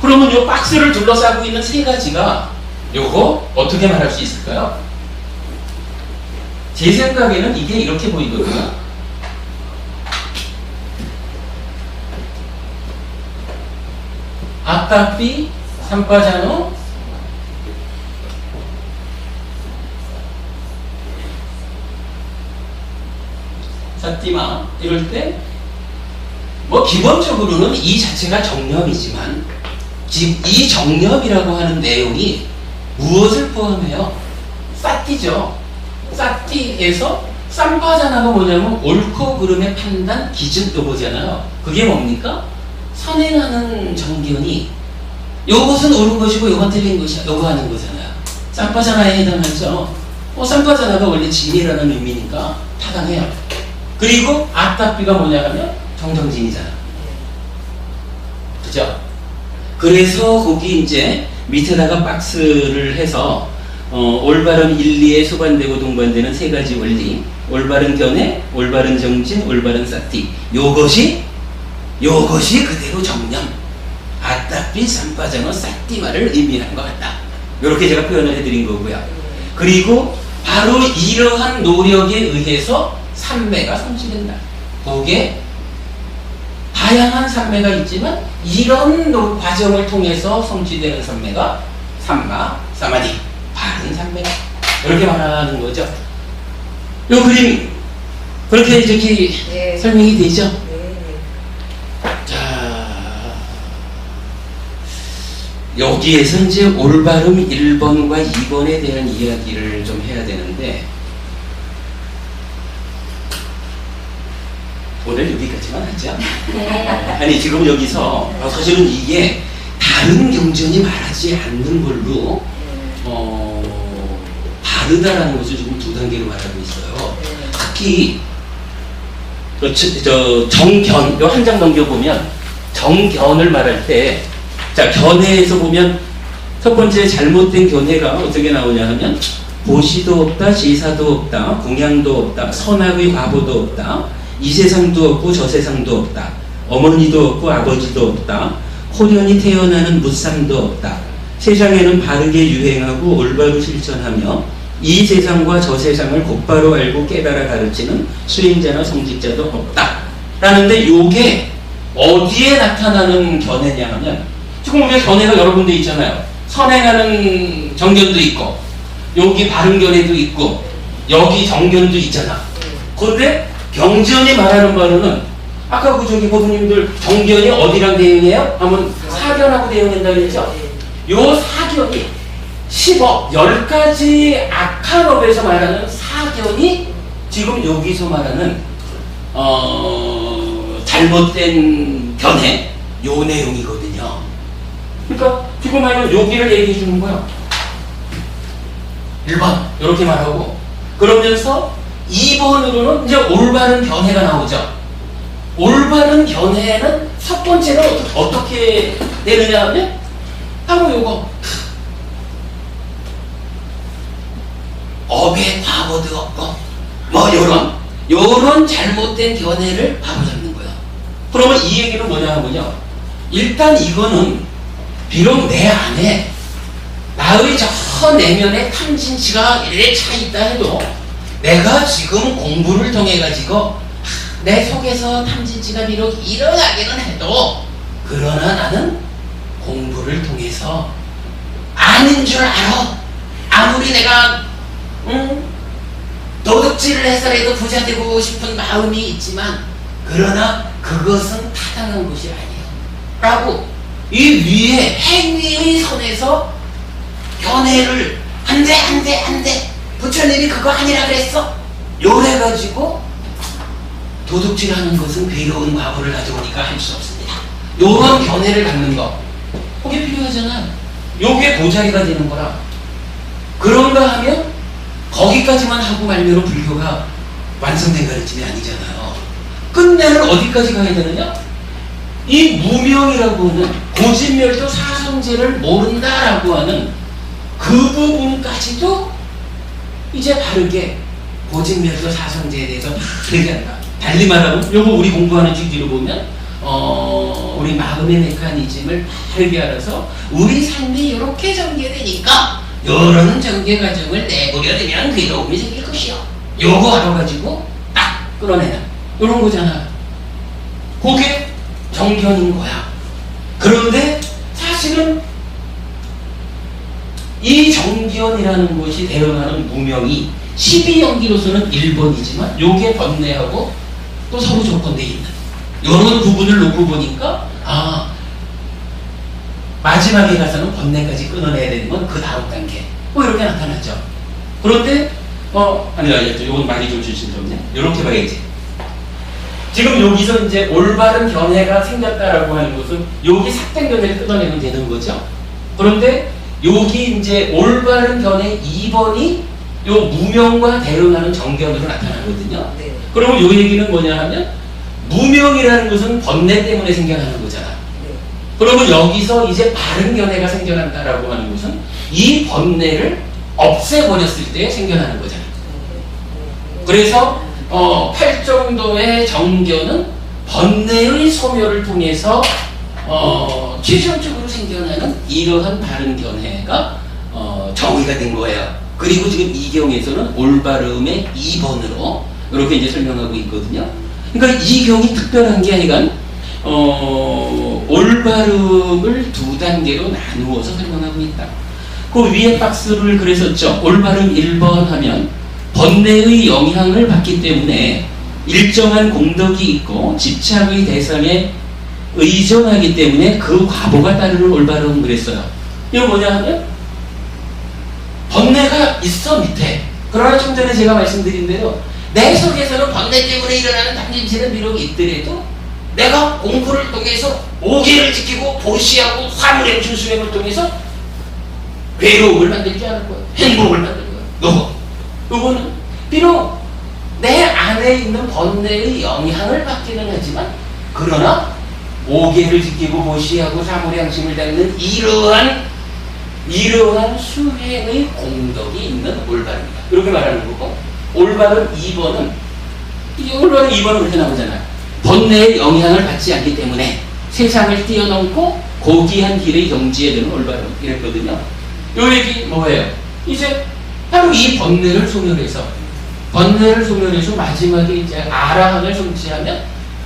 그러면 이 박스를 둘러싸고 있는 3가지가 요거 어떻게 말할 수 있을까요? 제 생각에는 이게 이렇게 보이거든요. 아따삐, 삼빠자노, 사띠마 이럴 때 뭐 기본적으로는 이 자체가 정념이지만 이 정념이라고 하는 내용이 무엇을 포함해요? 사띠죠. 사띠에서 쌈바자나가 뭐냐면 옳고 그름의 판단 기준 요거잖아요. 그게 뭡니까? 선행하는 정견이 요것은 옳은 것이고 요건 틀린 것이야. 요거 하는 거잖아요. 쌈바자나에 해당하죠. 쌈바자나가 원래 진이라는 의미니까 타당해요. 그리고 아따삐가 뭐냐 하면 정정진이잖아. 그죠? 그래서 거기 이제 밑에다가 박스를 해서 올바른 1, 2에 수반되고 동반되는 3가지 원리, 올바른 견해, 올바른 정진, 올바른 사띠. 요것이 그대로 정념, 아따삐 삼빠장어 사띠마를 의미하는 것 같다. 이렇게 제가 표현을 해드린 거고요. 그리고 바로 이러한 노력에 의해서 산매가 성취된다. 그게 다양한 산매가 있지만 이런 과정을 통해서 성취되는 산매가 삼마, 사마디, 바른 산매다. 이렇게 말하는 거죠. 요 그림 그렇게 이렇게 네. 설명이 되죠. 네. 자, 여기에서 이제 올바름 1번과 2번에 대한 이야기를 좀 해야 되는데 오늘 여기까지만 하죠. 아니 지금 여기서 사실은 이게 다른 경전이 말하지 않는 걸로 다르다라는 것을 지금 두 단계로 말하고 있어요. 특히 정견, 요 한 장 넘겨보면 정견을 말할 때, 자, 견해에서 보면 첫 번째 잘못된 견해가 어떻게 나오냐 하면 보시도 없다, 지사도 없다, 공양도 없다, 선악의 과보도 없다, 이 세상도 없고 저 세상도 없다, 어머니도 없고 아버지도 없다, 호련히 태어나는 무상도 없다, 세상에는 바르게 유행하고 올바로 실천하며 이 세상과 저 세상을 곧바로 알고 깨달아 가르치는 수행자나 성직자도 없다 라는데 요게 어디에 나타나는 견해냐 하면 지금 보면 견해가 여러 군데 있잖아요. 선행하는 정견도 있고 여기 바른 견해도 있고 여기 정견도 있잖아. 그런데 경전이 말하는 바로는 아까 그 저기 고수님들 정견이 어디랑 대응해요? 하면 사견하고 대응한다 그랬죠? 요 사견이 10업, 10가지 악한 업에서 말하는 사견이 지금 여기서 말하는 잘못된 견해 요 내용이거든요. 그러니까 지금 말하면 여기를 얘기해 주는 거야. 1번 이렇게 말하고 그러면서 2번으로는 이제 올바른 견해가 나오죠. 올바른 견해는 첫 번째는 어떻게 되느냐 하면 바로 요거 업의 과보도 없고 뭐 요런 잘못된 견해를 바로잡는 거야. 그러면 이 얘기는 뭐냐 하면요, 일단 이거는 비록 내 안에 나의 저 내면의 탐진치가 이래 차 있다 해도 내가 지금 공부를 통해 가지고 내 속에서 탐진치가 비록 일어나기는 해도 그러나 나는 공부를 통해서 아닌 줄 알아. 아무리 내가 도둑질을 해서라도 부자 되고 싶은 마음이 있지만 그러나 그것은 타당한 것이 아니에요 라고 이 위에 행위의 선에서 견해를 안돼 부처님이 그거 아니라 그랬어 요래가지고 도둑질하는 것은 괴로운 과보를 가져오니까 할 수 없습니다. 요런 견해를 갖는 거 그게 필요하잖아. 요게 보자기가 되는 거라. 그런가 하면 거기까지만 하고 말미로 불교가 완성된 가르침이 아니잖아요. 끝내는 어디까지 가야 되느냐? 이 무명이라고 하는 고진멸도 사성제를 모른다라고 하는 그 부분까지도 이제 바르게 고진멸도 사성제에 대해서 바르게 한다. 달리 말하면 요거 우리 공부하는 뒤로 보면 우리 마음의 메커니즘을 바르게 알아서 우리 삶이 이렇게 전개되니까 요런 전개 과정을 내버려두면 괴로움이 생길 것이요. 요거 알아가지고 딱 끌어내는 요런 거잖아. 그게 정견인 거야. 그런데 사실은 이 정견이라는 것이 대응하는 무명이 12연기로서는 1번이지만 요게 번뇌하고 또 서로 조건되어 있는 요런 부분을 놓고 보니까 마지막에 가서는 번뇌까지 끊어내야 되는 건 그 다음 단계 뭐 이렇게 나타나죠. 그런데 이건 많이 좀 조심스럽네. 이렇게 봐야지. 지금 여기서 이제 올바른 견해가 생겼다라고 하는 것은 여기 삭된 견해를 끊어내면 되는 거죠. 그런데 여기 이제 올바른 견해 2번이 요 무명과 대응하는 정견으로 나타나거든요. 네. 그러면 요 얘기는 뭐냐 하면 무명이라는 것은 번뇌 때문에 생겨나는 거잖아. 그러면 여기서 이제 바른 견해가 생겨난다라고 하는 것은 이 번뇌를 없애버렸을 때 생겨나는 거잖아. 그래서 8정도의 정견은 번뇌의 소멸을 통해서 최종적으로 생겨나는 이러한 바른 견해가 정의가 된 거예요. 그리고 지금 이경에서는 올바름의 2번으로 이렇게 이제 설명하고 있거든요. 그러니까 이경이 특별한 게 아니라 올바름을 두 단계로 나누어서 설명하고 있다. 그 위에 박스를 그랬었죠. 올바름 1번 하면 번뇌의 영향을 받기 때문에 일정한 공덕이 있고 집착의 대상에 의존하기 때문에 그 과보가 따르는 올바름 그랬어요. 이거 뭐냐 하면 번뇌가 있어 밑에. 그러나 좀 전에 제가 말씀드린 대로 내 속에서는 번뇌 때문에 일어나는 당진체는 비록 있더라도 내가 공부를 통해서 오계를 지키고 보시하고 화물의 준수행을 통해서 괴로움을 만들지 않을 거예요. 행복을 만들 거예요. 요거는 비록 내 안에 있는 번뇌의 영향을 받기는 하지만 그러나 오계를 지키고 보시하고 사물의 양심을 닦는 이러한 수행의 공덕이 있는 올바름이다. 이렇게 말하는 거고, 올바름 2번은 올바름 2번은 그렇게 나오잖아요. 번뇌의 영향을 받지 않기 때문에 세상을 뛰어넘고 고귀한 길의 경지에 되는 올바름 이랬거든요. 요 얘기 뭐예요? 이제 바로 이 번뇌를 소멸해서 마지막에 이제 아라한을 성취하면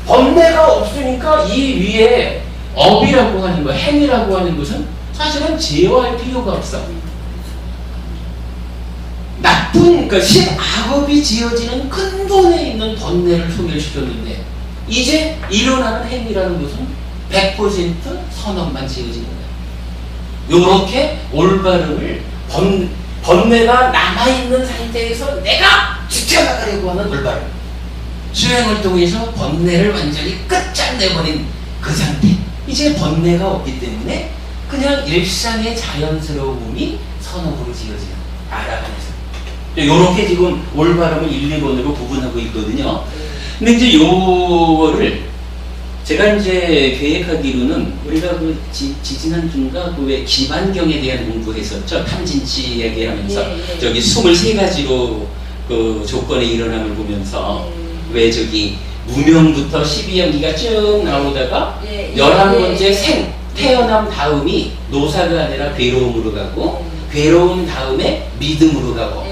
번뇌가 없으니까 이 위에 업이라고 하는 거, 행이라고 하는 것은 사실은 제어할 필요가 없어. 그러니까 신악업이 지어지는 근본에 있는 번뇌를 소멸시켰는데 이제 일어나는 행위라는 것은 100% 선업만 지어지는 거예요. 요렇게 올바름을 번뇌가 남아있는 상태에서 내가 지켜나가려고 하는 올바름, 수행을 통해서 번뇌를 완전히 끝장내버린 그 상태. 이제 번뇌가 없기 때문에 그냥 일상의 자연스러움이 선업으로 지어지는 아라한에서. 요렇게 지금 올바름을 1, 2번으로 구분하고 있거든요. 근데 이제 요거를 제가 이제 계획하기로는 우리가 그 지지난주인가 그 왜 기반경에 대한 공부했었죠. 탐진치 얘기하면서 저기 23가지로 그 조건의 일어남을 보면서 왜 저기 무명부터 12연기가 쭉 나오다가 11번째 생, 태어남 다음이 노사가 아니라 괴로움으로 가고 괴로움 다음에 믿음으로 가고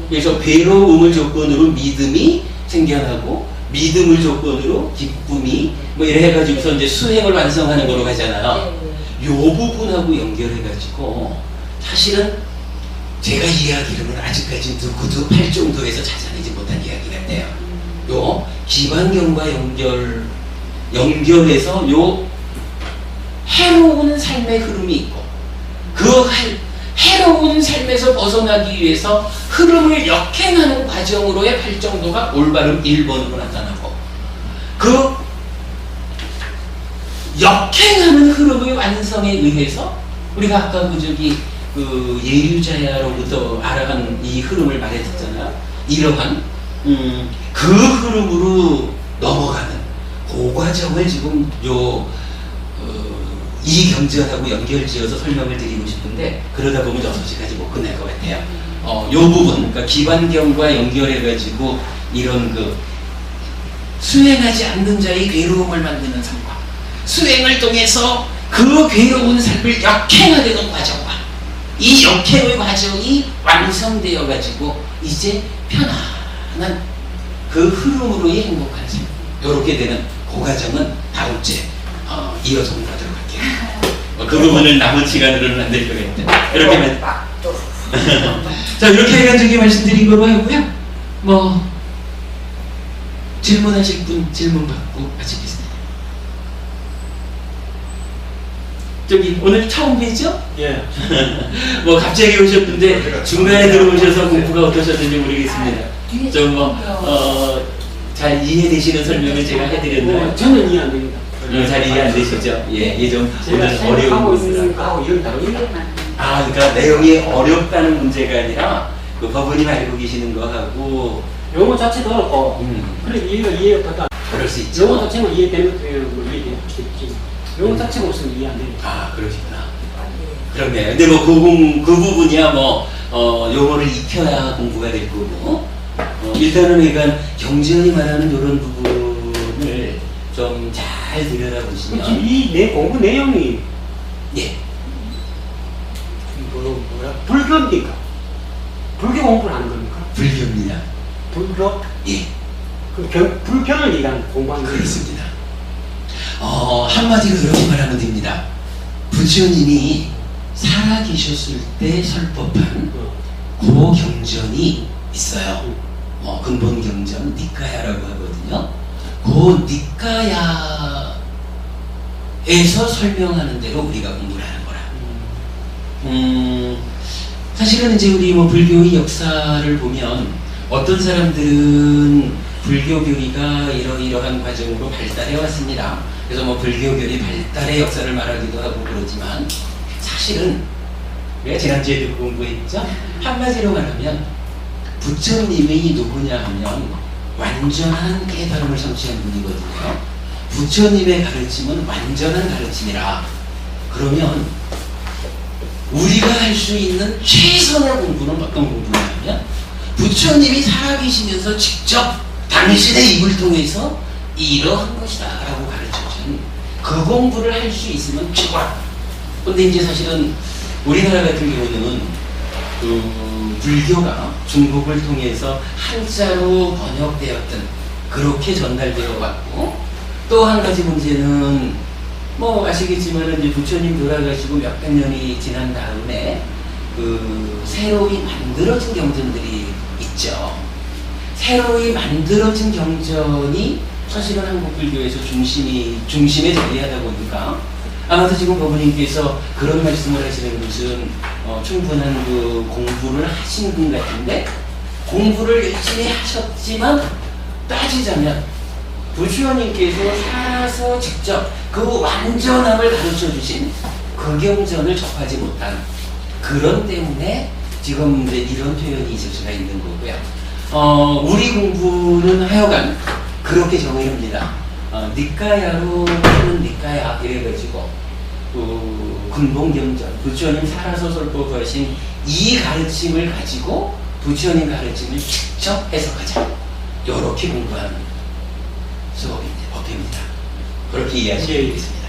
그래서 괴로움을 조건으로 믿음이 생겨나고 믿음을 조건으로 기쁨이 뭐 이래 해가지고서 이제 수행을 완성하는 거로 가잖아요. 요 부분하고 연결해가지고 사실은 제가 이야기로는 아직까지 누구도 팔 정도에서 찾아내지 못한 이야기 같아요. 요 기반경과 연결해서 요 해로운 삶의 흐름이 있고 그 해로운 삶에서 벗어나기 위해서 흐름을 역행하는 과정으로의 팔정도가 올바름 1번으로 나타나고 그 역행하는 흐름의 완성에 의해서 우리가 아까 그 예류자야로부터 알아간 이 흐름을 말했었잖아요. 이러한 그 흐름으로 넘어가는 그 과정을 지금 이 경전하고 연결지어서 설명을 드리고 싶은데 그러다 보면 6시까지 못 끝날 것 같아요. 요 부분, 그러니까 기반경과 연결해가지고 이런 그 수행하지 않는 자의 괴로움을 만드는 삶과 수행을 통해서 그 괴로운 삶을 역행하려는 과정과 이 역행의 과정이 완성되어가지고 이제 편안한 그 흐름으로의 행복한 삶 요렇게 되는 그 과정은 다음 주에 이어서 공부하도록 할게요. 그 부분을 남은 시간으로는 안 될 것 같아요. 이렇게 자 이렇게 해가지고 말씀드린 거로 하고요. 뭐 질문하실 분 질문 받고 마치겠습니다. 저기 오늘 처음 뵈죠? 예. 뭐 갑자기 오셨는데 중간에 들어오셔서 공부가 어떠셨는지 모르겠습니다. 좀 뭐 잘 이해되시는 설명을 제가 해드렸나요? 저는 이해 안 됩니다. 잘 이해 안 되시죠? 예, 좀 오늘 어려운 하고 문제라. 있으니까 하고 이런 다릅니다. 그러니까 내용이 어렵다는 문제가 아니라 그 법원님 알고 계시는 거하고 용어 자체도 어렵고 그래 이해가 그럴 수 있죠. 용어 자체만 이해되면 뭐 이해될 수 있지. 용어 자체가 없으면 이해 안 됩니다. 그러시구나. 그렇네. 근데 뭐 그 부분이야 뭐 용어를 익혀야 공부가 될 거고 일단은 그러니까 경전이 말하는 이런 부분을 좀 잘 들여다보시면 이 내 공부 내용이 예. 뭐야? 불교입니까? 불교 공부를 하는 겁니까? 불교입니다. 불교? 예, 불교를 얘기하는 공부하는 거예요. 그렇습니다. 한마디로 이렇게 말하면 됩니다. 부처님이 살아계셨을 때 설법한 그 경전이 있어요. 근본 경전 니까야라고 하거든요. 그 니까야에서 설명하는 대로 우리가 공부를 하는 거라. 사실은 이제 우리 불교의 역사를 보면 어떤 사람들은 불교교리가 이러이러한 과정으로 발달해 왔습니다. 그래서 불교교리 발달의 역사를 말하기도 하고 그러지만 사실은 우리가 지난주에도 공부했죠. 한마디로 말하면 부처님이 누구냐 하면 완전한 깨달음을 성취한 분이거든요. 부처님의 가르침은 완전한 가르침이라. 그러면 우리가 할 수 있는 최선의 공부는 어떤 공부냐면 부처님이 살아계시면서 직접 당신의 입을 통해서 이러한 것이다 라고 가르쳐준 그 공부를 할 수 있으면 최고라. 근데 이제 사실은 우리나라 같은 경우는 불교가 중국을 통해서 한자로 번역되었던 그렇게 전달되어 왔고, 또 한 가지 문제는 아시겠지만 이제 부처님 돌아가시고 몇백 년이 지난 다음에 새로이 만들어진 경전들이 있죠. 새로이 만들어진 경전이 사실은 한국 불교에서 중심에 자리하다 보니까 아마도 지금 법원님께서 그런 말씀을 하시는 것은 충분한 공부를 하신 분 같은데, 공부를 열심히 하셨지만 따지자면 부처님께서 살아서 직접 그 완전함을 가르쳐 주신 그 경전을 접하지 못한 그런 때문에 지금 이제 이런 표현이 있을 수가 있는 거고요. 우리 공부는 하여간 그렇게 정의합니다. 니까야로 하는 니까야 이래가지고 근본경전 부처님 살아서 설법하신 이 가르침을 가지고 부처님 가르침을 직접 해석하자, 이렇게 공부하는 수업입니다. 법입니다. 그렇게 이해하시면 되겠습니다.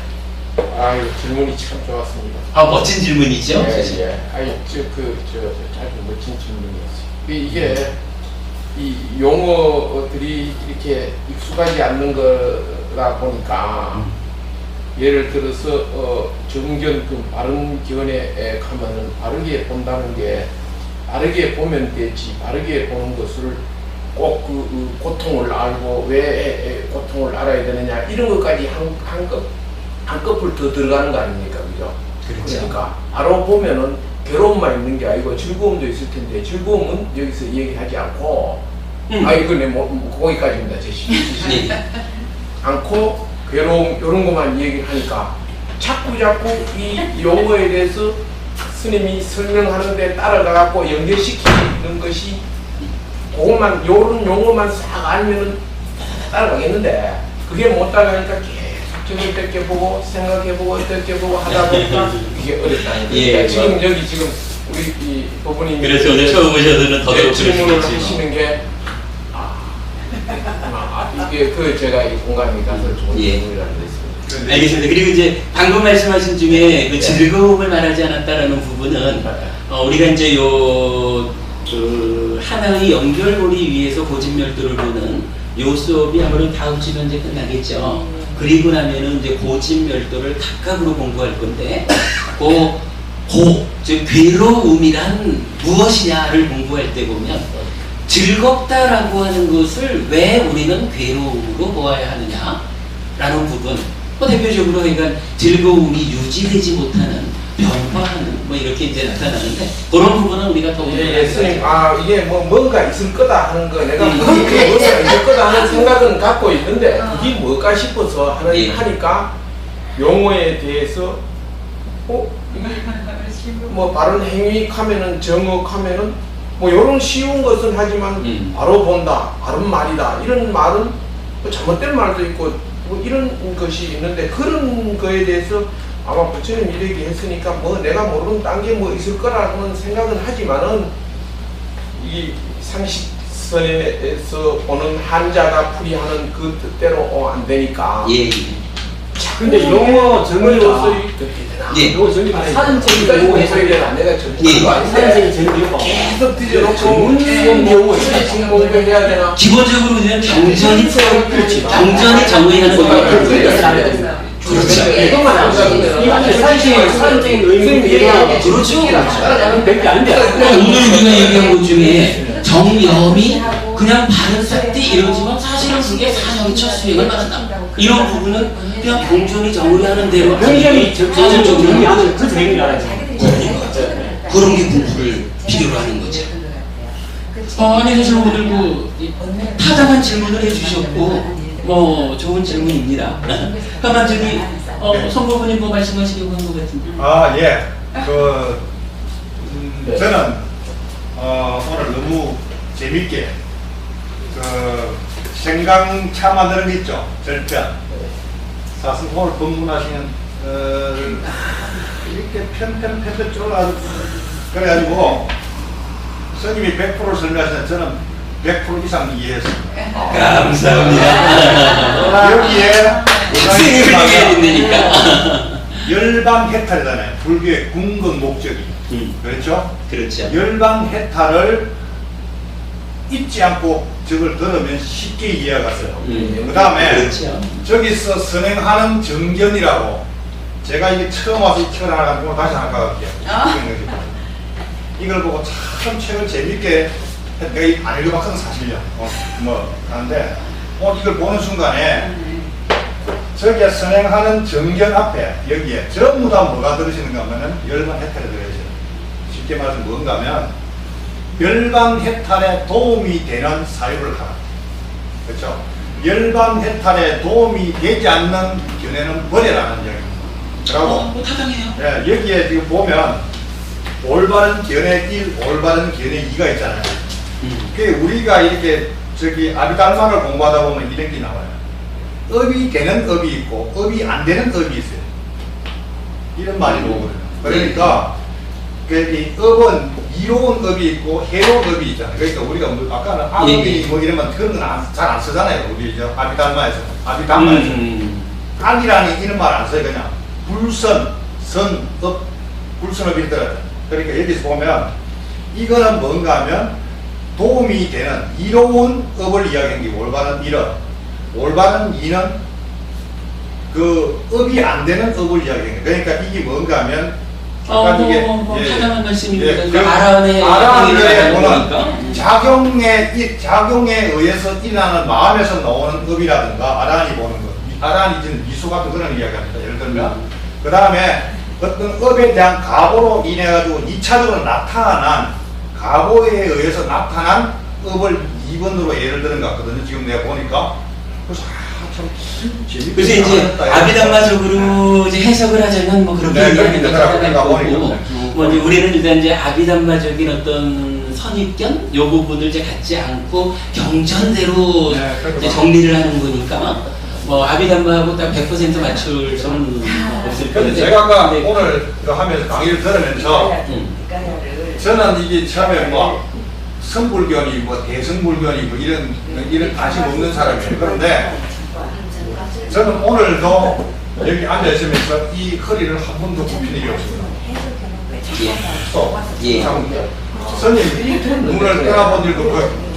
아유, 질문이 참 좋았습니다. 멋진 질문이죠? 예. 아주 멋진 질문이었어요. 이게 이 용어들이 이렇게 익숙하지 않는 거라 보니까 예를 들어서 정견 바른 견해 가면은 바르게 본다는 게 바르게 보면 되지, 바르게 보는 것을 꼭 고통을 알고 왜 고통을 알아야 되느냐 이런 것까지 한꺼풀 더 들어가는 거 아닙니까, 그죠? 그러니까 바로 보면은 괴로움만 있는 게 아니고 즐거움도 있을 텐데, 즐거움은 여기서 얘기하지 않고 이건 거기까지입니다. 제 시기 않고 괴로움 이런 것만 얘기하니까 자꾸 이 용어에 대해서 스님이 설명하는데 따라가갖고 연결시키는 것이 그것만 요런 용어만 싹 알면은 따라가겠는데, 그게 못 따라가니까 계속 저걸 뺏겨 보고 생각해보고 뺏겨 보고 하다 보니까 이게 어렵다는 거예요. 지금 우리 이 부모님이 그래서 오늘 처음 오셔서는 더더욱 질문을 그러시겠지. 하시는 게 이게 제가 이 공감이 가서 좋은 질문이라는 거 있습니다. 알겠습니다. 그리고 이제 방금 말씀하신 중에 그 즐거움을 말하지 않았다라는 부분은 우리가 이제 하나의 연결고리 위에서 고진멸도를 보는 요 수업이 아무래도 다음 주면 이제 끝나겠죠. 그리고 나면은 이제 고진멸도를 각각으로 공부할 건데, 즉 괴로움이란 무엇이냐를 공부할 때 보면 즐겁다라고 하는 것을 왜 우리는 괴로움으로 보아야 하느냐라는 부분, 대표적으로 그러니까 즐거움이 유지되지 못하는 변화하는 이렇게 이제 나타나는데, 그런 부분은 우리가 더 스님, 이게 뭔가 있을 거다 하는 거, 내가 뭔가 있을 거다 하는 생각은 갖고 있는데 이게 뭘까 싶어서 하니까 용어에 대해서 바른 행위하면은 정억하면은 요런 쉬운 것은 하지만 바로 본다, 바른 말이다 이런 말은 잘못된 말도 있고 이런 것이 있는데, 그런 거에 대해서 아마 부처님 이렇게 했으니까 내가 모르는 딴 게 있을 거라고는 생각은 하지만은 이 상식선에서 보는 한자가 풀이하는 그 뜻대로 안 되니까 근데 용어 정의로서 예. 용어 정의가 네. 사전적인 용어 해석이라 내가 예. 사전적인 정의가 계속 뒤져놓고 전문 용어 있어요. 지금 공부해야 되나? 기본적으로 우리는 경전이 그렇지. 경전이 정의하는 거예요. 그렇죠. 이것만 알고 이 안에 사전적인 의미를 얘기하는 그렇죠. 나는 별게 아닌데. 오늘 우리가 얘기한 것 중에 정염이 그냥 발음 싹디 이러지만 사실은 그게 사정이 첫 수행을 말한다. 이런 부분은 그냥 경전이 정의하는 대로 명점이 사전적으로 정의하는 그 정의를 알아야지. 그런 게 공부를 필요로 하는 거죠. 아니 사실 오늘 뭐 타당한 질문을 해주셨고 뭐 좋은 질문입니다. 그러면 저기 성모부님 뭐 말씀하시려고 한 것 같은데. 아, 예. 네. 저는 오늘 너무 재밌게 생강 차 만드는 거 있죠. 절편. 사실 오늘 방문하시는 이렇게 편편편편 쫄아 그래가지고 스님이 100% 설명하시는 저는 100% 이상 이해했습니다. 감사합니다. 여기에 스님을 얘기해야 된다니까. 열방 해탈이잖아요. 불교의 궁극 목적이. 그렇죠? 그렇죠. 열방 해탈을 잊지 않고 저걸 들으면 쉽게 이해가 갔어요. 그 다음에 그렇죠. 저기서 선행하는 정견이라고 제가 이게 처음 와서 이 책을 하나 가지고 다시 하나 가볼게요. 이걸 보고 참 책을 재밌게 내가 안 읽어봤거든 사실이야. 뭐 하는데 이걸 보는 순간에 저기에 선행하는 정견 앞에 여기에 전부 다 뭐가 들으시는가 하면은 열방 해탈이 들어있어요. 쉽게 말해서 뭔가 하면 열방 해탈에 도움이 되는 사유를 하라. 그렇죠? 열방 해탈에 도움이 되지 않는 견해는 버려라는 이야기입니다. 그리고 뭐 타당해요. 예, 여기에 지금 보면 올바른 견해 1, 올바른 견해 2가 있잖아요. 그게 우리가 이렇게 저기 아비달마를 공부하다 보면 이런 게 나와요. 업이 되는 업이 있고 업이 안 되는 업이 있어요. 이런 말이 나오거든요. 그러니까 이 업은 이로운 업이 있고 해로운 업이 있잖아요. 그러니까 우리가 뭐 아까는 악업이 뭐 이러면 그런 건 잘 안 쓰잖아요. 우리 저 아비달마에서 악이라는 이런 말 안 써요. 그냥 불선, 선, 업, 불선업이 있더라고요. 그러니까 여기서 보면 이거는 뭔가 하면 도움이 되는 이로운 업을 이야기하는 게 올바른 1업, 올바른 2는 그 업이 안 되는 업을 이야기하는 거예요. 그러니까 이게 뭔가 하면 타당한 말씀입니다. 그 아라한의 보는 작용에 의해서 일어나는 마음에서 나오는 업이라든가 아라한이 보는 것, 아라한이 미소 같은 그런 이야기합니다. 예를 들면 그 다음에 어떤 업에 대한 가보로 인해 가지고 2차적으로 나타난 가보에 의해서 나타난 업을 2번으로 예를 드는 것 같거든요. 지금 내가 보니까 그래서 참 재밌게. 그래서 이제 아비담마적으로 이제 해석을 하자면 뭐 그렇게 이야기하는 거 타당할 거고, 뭐 이제 우리는 일단 이제 아비담마적인 어떤 선입견 요 부분을 이제 갖지 않고 경전대로 이제 정리를 하는 거니까. 뭐 아비담마하고 딱 100% 맞출 수는 없을 근데 텐데. 제가 아까 오늘 하면서 강의를 들으면서 저는 이게 처음에 뭐 성불견이 뭐 대성불견이 뭐 이런 관심 없는 사람이에요. 그런데 저는 오늘도 여기 앉아 있으면서 이 허리를 한 번도 굽힌 일이 없습니다. 또 스님 눈을 떠나본 일도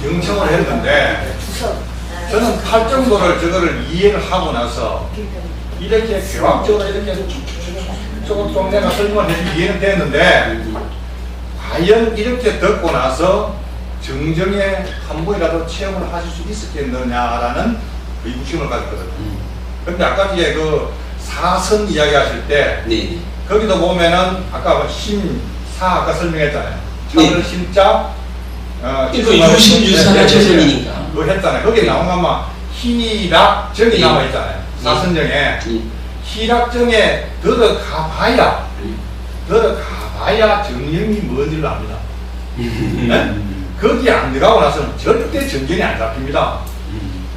경청을 했는데 저는 팔정도를 저거를 이해를 하고 나서 이렇게 교학적으로 이렇게 조금 내가 설명을 해서 이해는 됐는데 과연 이렇게 듣고 나서 정정에 한 번이라도 체험을 하실 수 있었겠느냐라는 의구심을 가졌거든요. 근데 아까 뒤에 그 사선 이야기 하실 때 네. 거기도 보면은 아까 심사 아까 설명했잖아요. 참을 심자 이거 유심유사가 최선이니까. 그거 했잖아요. 거기에 나온 거 아마 희락정이 남아 있잖아요. 사선정에 희락정에 들어가봐야 정령이 뭔지를 압니다. 네? 거기 안 들어가고 나서는 절대 정견이 안 잡힙니다.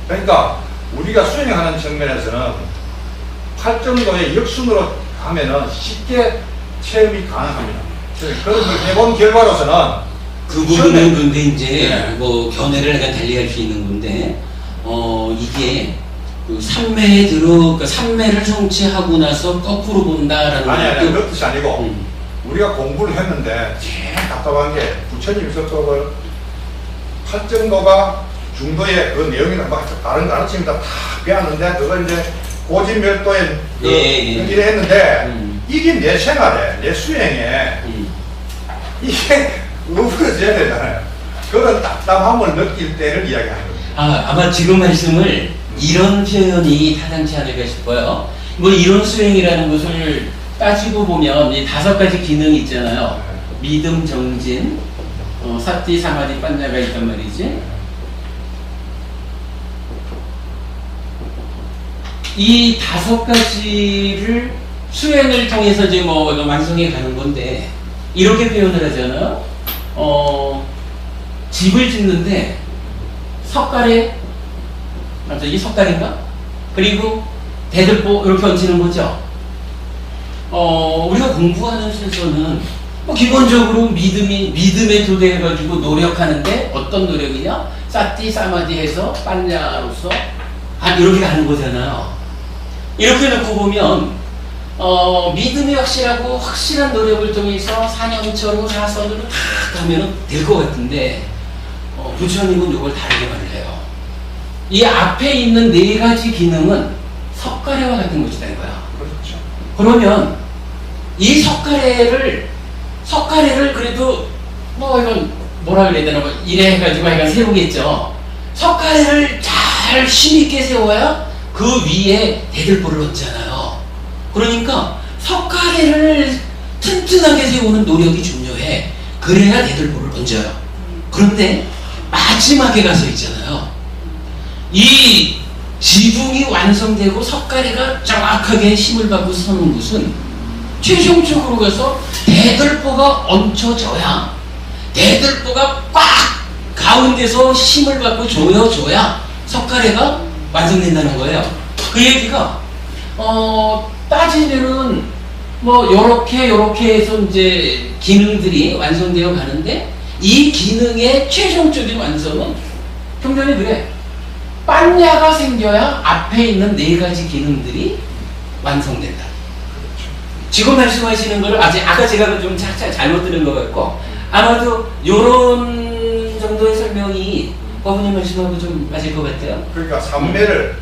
그러니까 우리가 수행하는 측면에서는 팔정도의 역순으로 가면은 쉽게 체험이 가능합니다. 그런 걸 해본 결과로서는 그 부분은 근데 이제 뭐 견해를 약간 달리할 수 있는 건데 이게 그 삼매에 그러니까 삼매를 성취하고 나서 거꾸로 본다라는 아니, 것도- 그런 뜻이 아니고, 우리가 공부를 했는데, 제일 답답한 게, 부처님 서법을 팔정도가 중도의 그 내용이나 막 다른 가르침이 다 배웠는데, 그걸 이제 고진멸도에 그 이래 했는데, 이게 내 생활에, 내 수행에, 이게 없어져야 되잖아요. 그런 답답함을 느낄 때를 이야기하는 거예요. 아마 지금 말씀을 이런 표현이 타당치 않을까 싶어요. 뭐 이런 수행이라는 것을 따지고 보면 이 5가지 기능이 있잖아요. 믿음, 정진, 사티, 사마디, 판냐가 있단 말이지. 이 5가지를 수행을 통해서 이제 뭐 완성해 가는 건데, 이렇게 표현을 하잖아요. 집을 짓는데 석가래, 맞죠? 이게 석가래인가? 그리고 대들보 이렇게 얹히는 거죠. 우리가 공부하는 순서는 뭐 기본적으로 믿음에 도대해가지고 노력하는데, 어떤 노력이냐? 사티, 사마디 해서 빨냐로서 이렇게 가는 거잖아요. 이렇게 놓고 보면 믿음이 확실한 노력을 통해서 사념처럼 사선으로 다 가면 될 것 같은데, 부처님은 이걸 다르게 말을 해요. 이 앞에 있는 4가지 기능은 석가래와 같은 것이다 이거야. 그렇죠. 그러면 이 석가래를 그래도 뭐 이건 뭐라 그래야 되나, 뭐 이래 해가지고 약간 세우겠죠. 석가래를 잘 힘있게 세워야 그 위에 대들보를 얹잖아요. 그러니까 석가래를 튼튼하게 세우는 노력이 중요해. 그래야 대들보를 얹어요. 그런데 마지막에 가서 있잖아요. 이 지붕이 완성되고 석가래가 정확하게 힘을 받고 서는 곳은 최종적으로 가서 대들보가 얹혀져야, 대들보가 꽉 가운데서 힘을 받고 조여줘야 석가래가 완성된다는 거예요. 그 얘기가 따지면은 뭐 요렇게 해서 이제 기능들이 완성되어 가는데, 이 기능의 최종적인 완성은 경전이 그래. 빨냐가 생겨야 앞에 있는 4가지 기능들이 완성된다. 지금 말씀하시는 거를 아까 제가 좀 잘못 들은 것 같고, 아마도 요런 정도의 설명이 법원님 말씀하고 좀 맞을 것 같아요. 그러니까 삼매를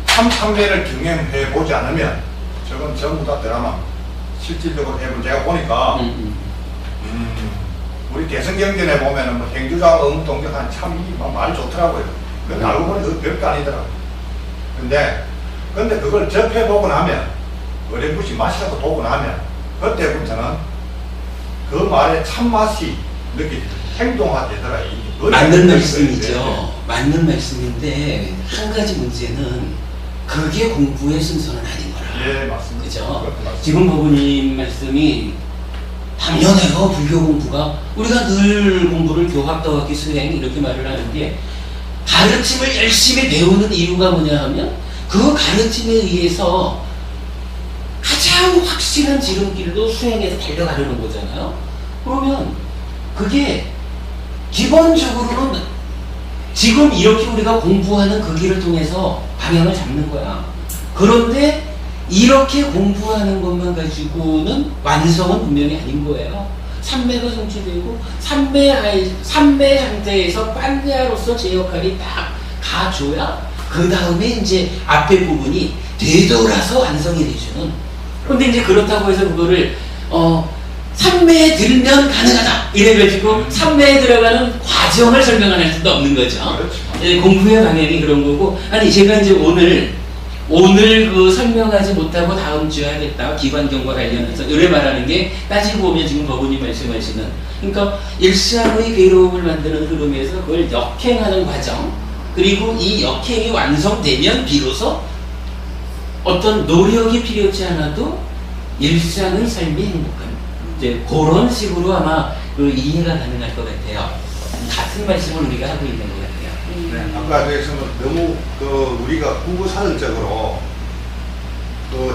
삼매를 경험해 보지 않으면, 저건 전부 다 드라마. 실질적으로 해본 제가 보니까, 우리 대성경전에 보면은 뭐 행주자가 응동격한 참 말이 좋더라고요. 근데 알고 보니 그 별거 아니더라고요. 근데 그걸 접해보고 나면, 어렴풋이 맛이라도 보고 나면, 그때부터는 그 말의 참맛이 느껴져요. 행동화되더라. 맞는 말씀이죠. 맞는 말씀인데, 한 가지 문제는 그게 공부의 순서는 아닌 거라. 예, 맞습니다. 그죠? 지금 법원님 말씀이 당연해요. 불교 공부가. 우리가 늘 공부를 교학도학기 수행 이렇게 말을 하는데, 가르침을 열심히 배우는 이유가 뭐냐 하면, 그 가르침에 의해서 가장 확실한 지름길로 수행해서 달려가려는 거잖아요. 그러면 그게 기본적으로는 지금 이렇게 우리가 공부하는 그 길을 통해서 방향을 잡는 거야. 그런데 이렇게 공부하는 것만 가지고는 완성은 분명히 아닌 거예요. 삼매가 성취되고, 삼매 상태에서 빨냐로서 제 역할이 딱 가줘야 그 다음에 이제 앞에 부분이 되돌아서 완성이 되주는. 근데 이제 그렇다고 해서 그거를 삼매에 들면 가능하다 이래가지고 삼매에 들어가는 과정을 설명할 수도 없는 거죠. 그렇죠. 공부의 방향이 그런 거고, 아니 제가 이제 오늘 그 설명하지 못하고 다음 주에 하겠다, 기관경과 관련해서 이래 말하는 게, 따지고 보면 지금 법원님 말씀하시는, 그러니까 일상의 괴로움을 만드는 흐름에서 그걸 역행하는 과정, 그리고 이 역행이 완성되면 비로소 어떤 노력이 필요치 않아도 일상의 삶이 행복한, 이제 그런 식으로 아마 그 이해가 가능할 것 같아요. 같은 말씀을 우리가 하고 있는 것 같아요. 네, 아까 그래서 너무 우리가 구구사전적으로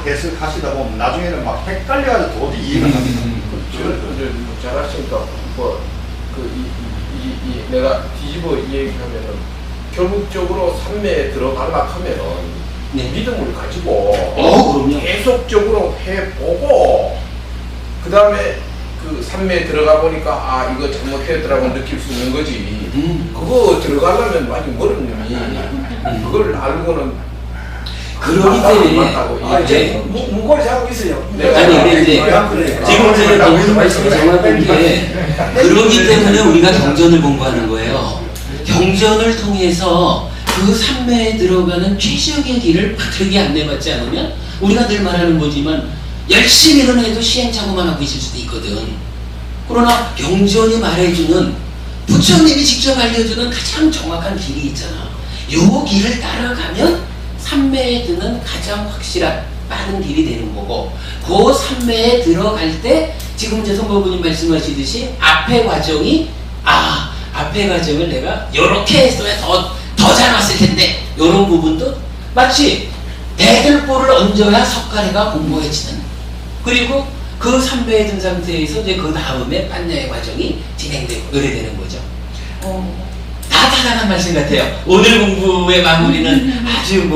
해석하시다 보면 나중에는 막 헷갈려가지고 도저히 이해가 안 갑니다. 잘하시니까 내가 뒤집어 얘기하면은 결국적으로 산매에 들어가려고 하면 네. 믿음을 가지고 그럼요. 계속적으로 해보고 그 다음에 그 산매에 들어가 보니까 아 이거 잘못했더라고 느낄 수 있는 거지. 그거 들어가려면 많이 멀은 놈이 그걸 알고는 그러기 때문에 이제 문고리 잡고 있어요. 네. 아니 근데 이제 그래. 지금 이제 방금 말씀이 정확한 게 그러기 때문에 우리가 경전을 공부하는 거예요. 경전을 통해서 그 산매에 들어가는 최적의 길을 바르게 안내받지 않으면 우리가 늘 말하는 거지만 열심히는 해도 시행착오만 하고 있을 수도 있거든. 그러나 경전이 말해주는 부처님이 직접 알려주는 가장 정확한 길이 있잖아. 요 길을 따라가면 산매에 드는 가장 확실한 빠른 길이 되는 거고 그 산매에 들어갈 때 지금 이제 성법부님 말씀하시듯이 앞의 과정이 앞의 과정을 내가 요렇게 했어야 더 잘 왔을 텐데 요런 부분도 마치 대들보를 얹어야 석가래가 공고해지는 그리고 그 산매에 든 상태에서 이제 그 다음에 판야의 과정이 진행되고 이래 되는 거죠. 다 타당한 말씀 같아요. 오늘 공부의 마무리는 아주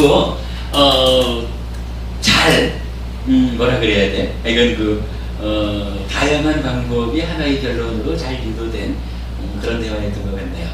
잘 뭐라 그래야 돼? 이건 다양한 방법이 하나의 결론으로 잘 유도된 그런 대화였던 것 같네요.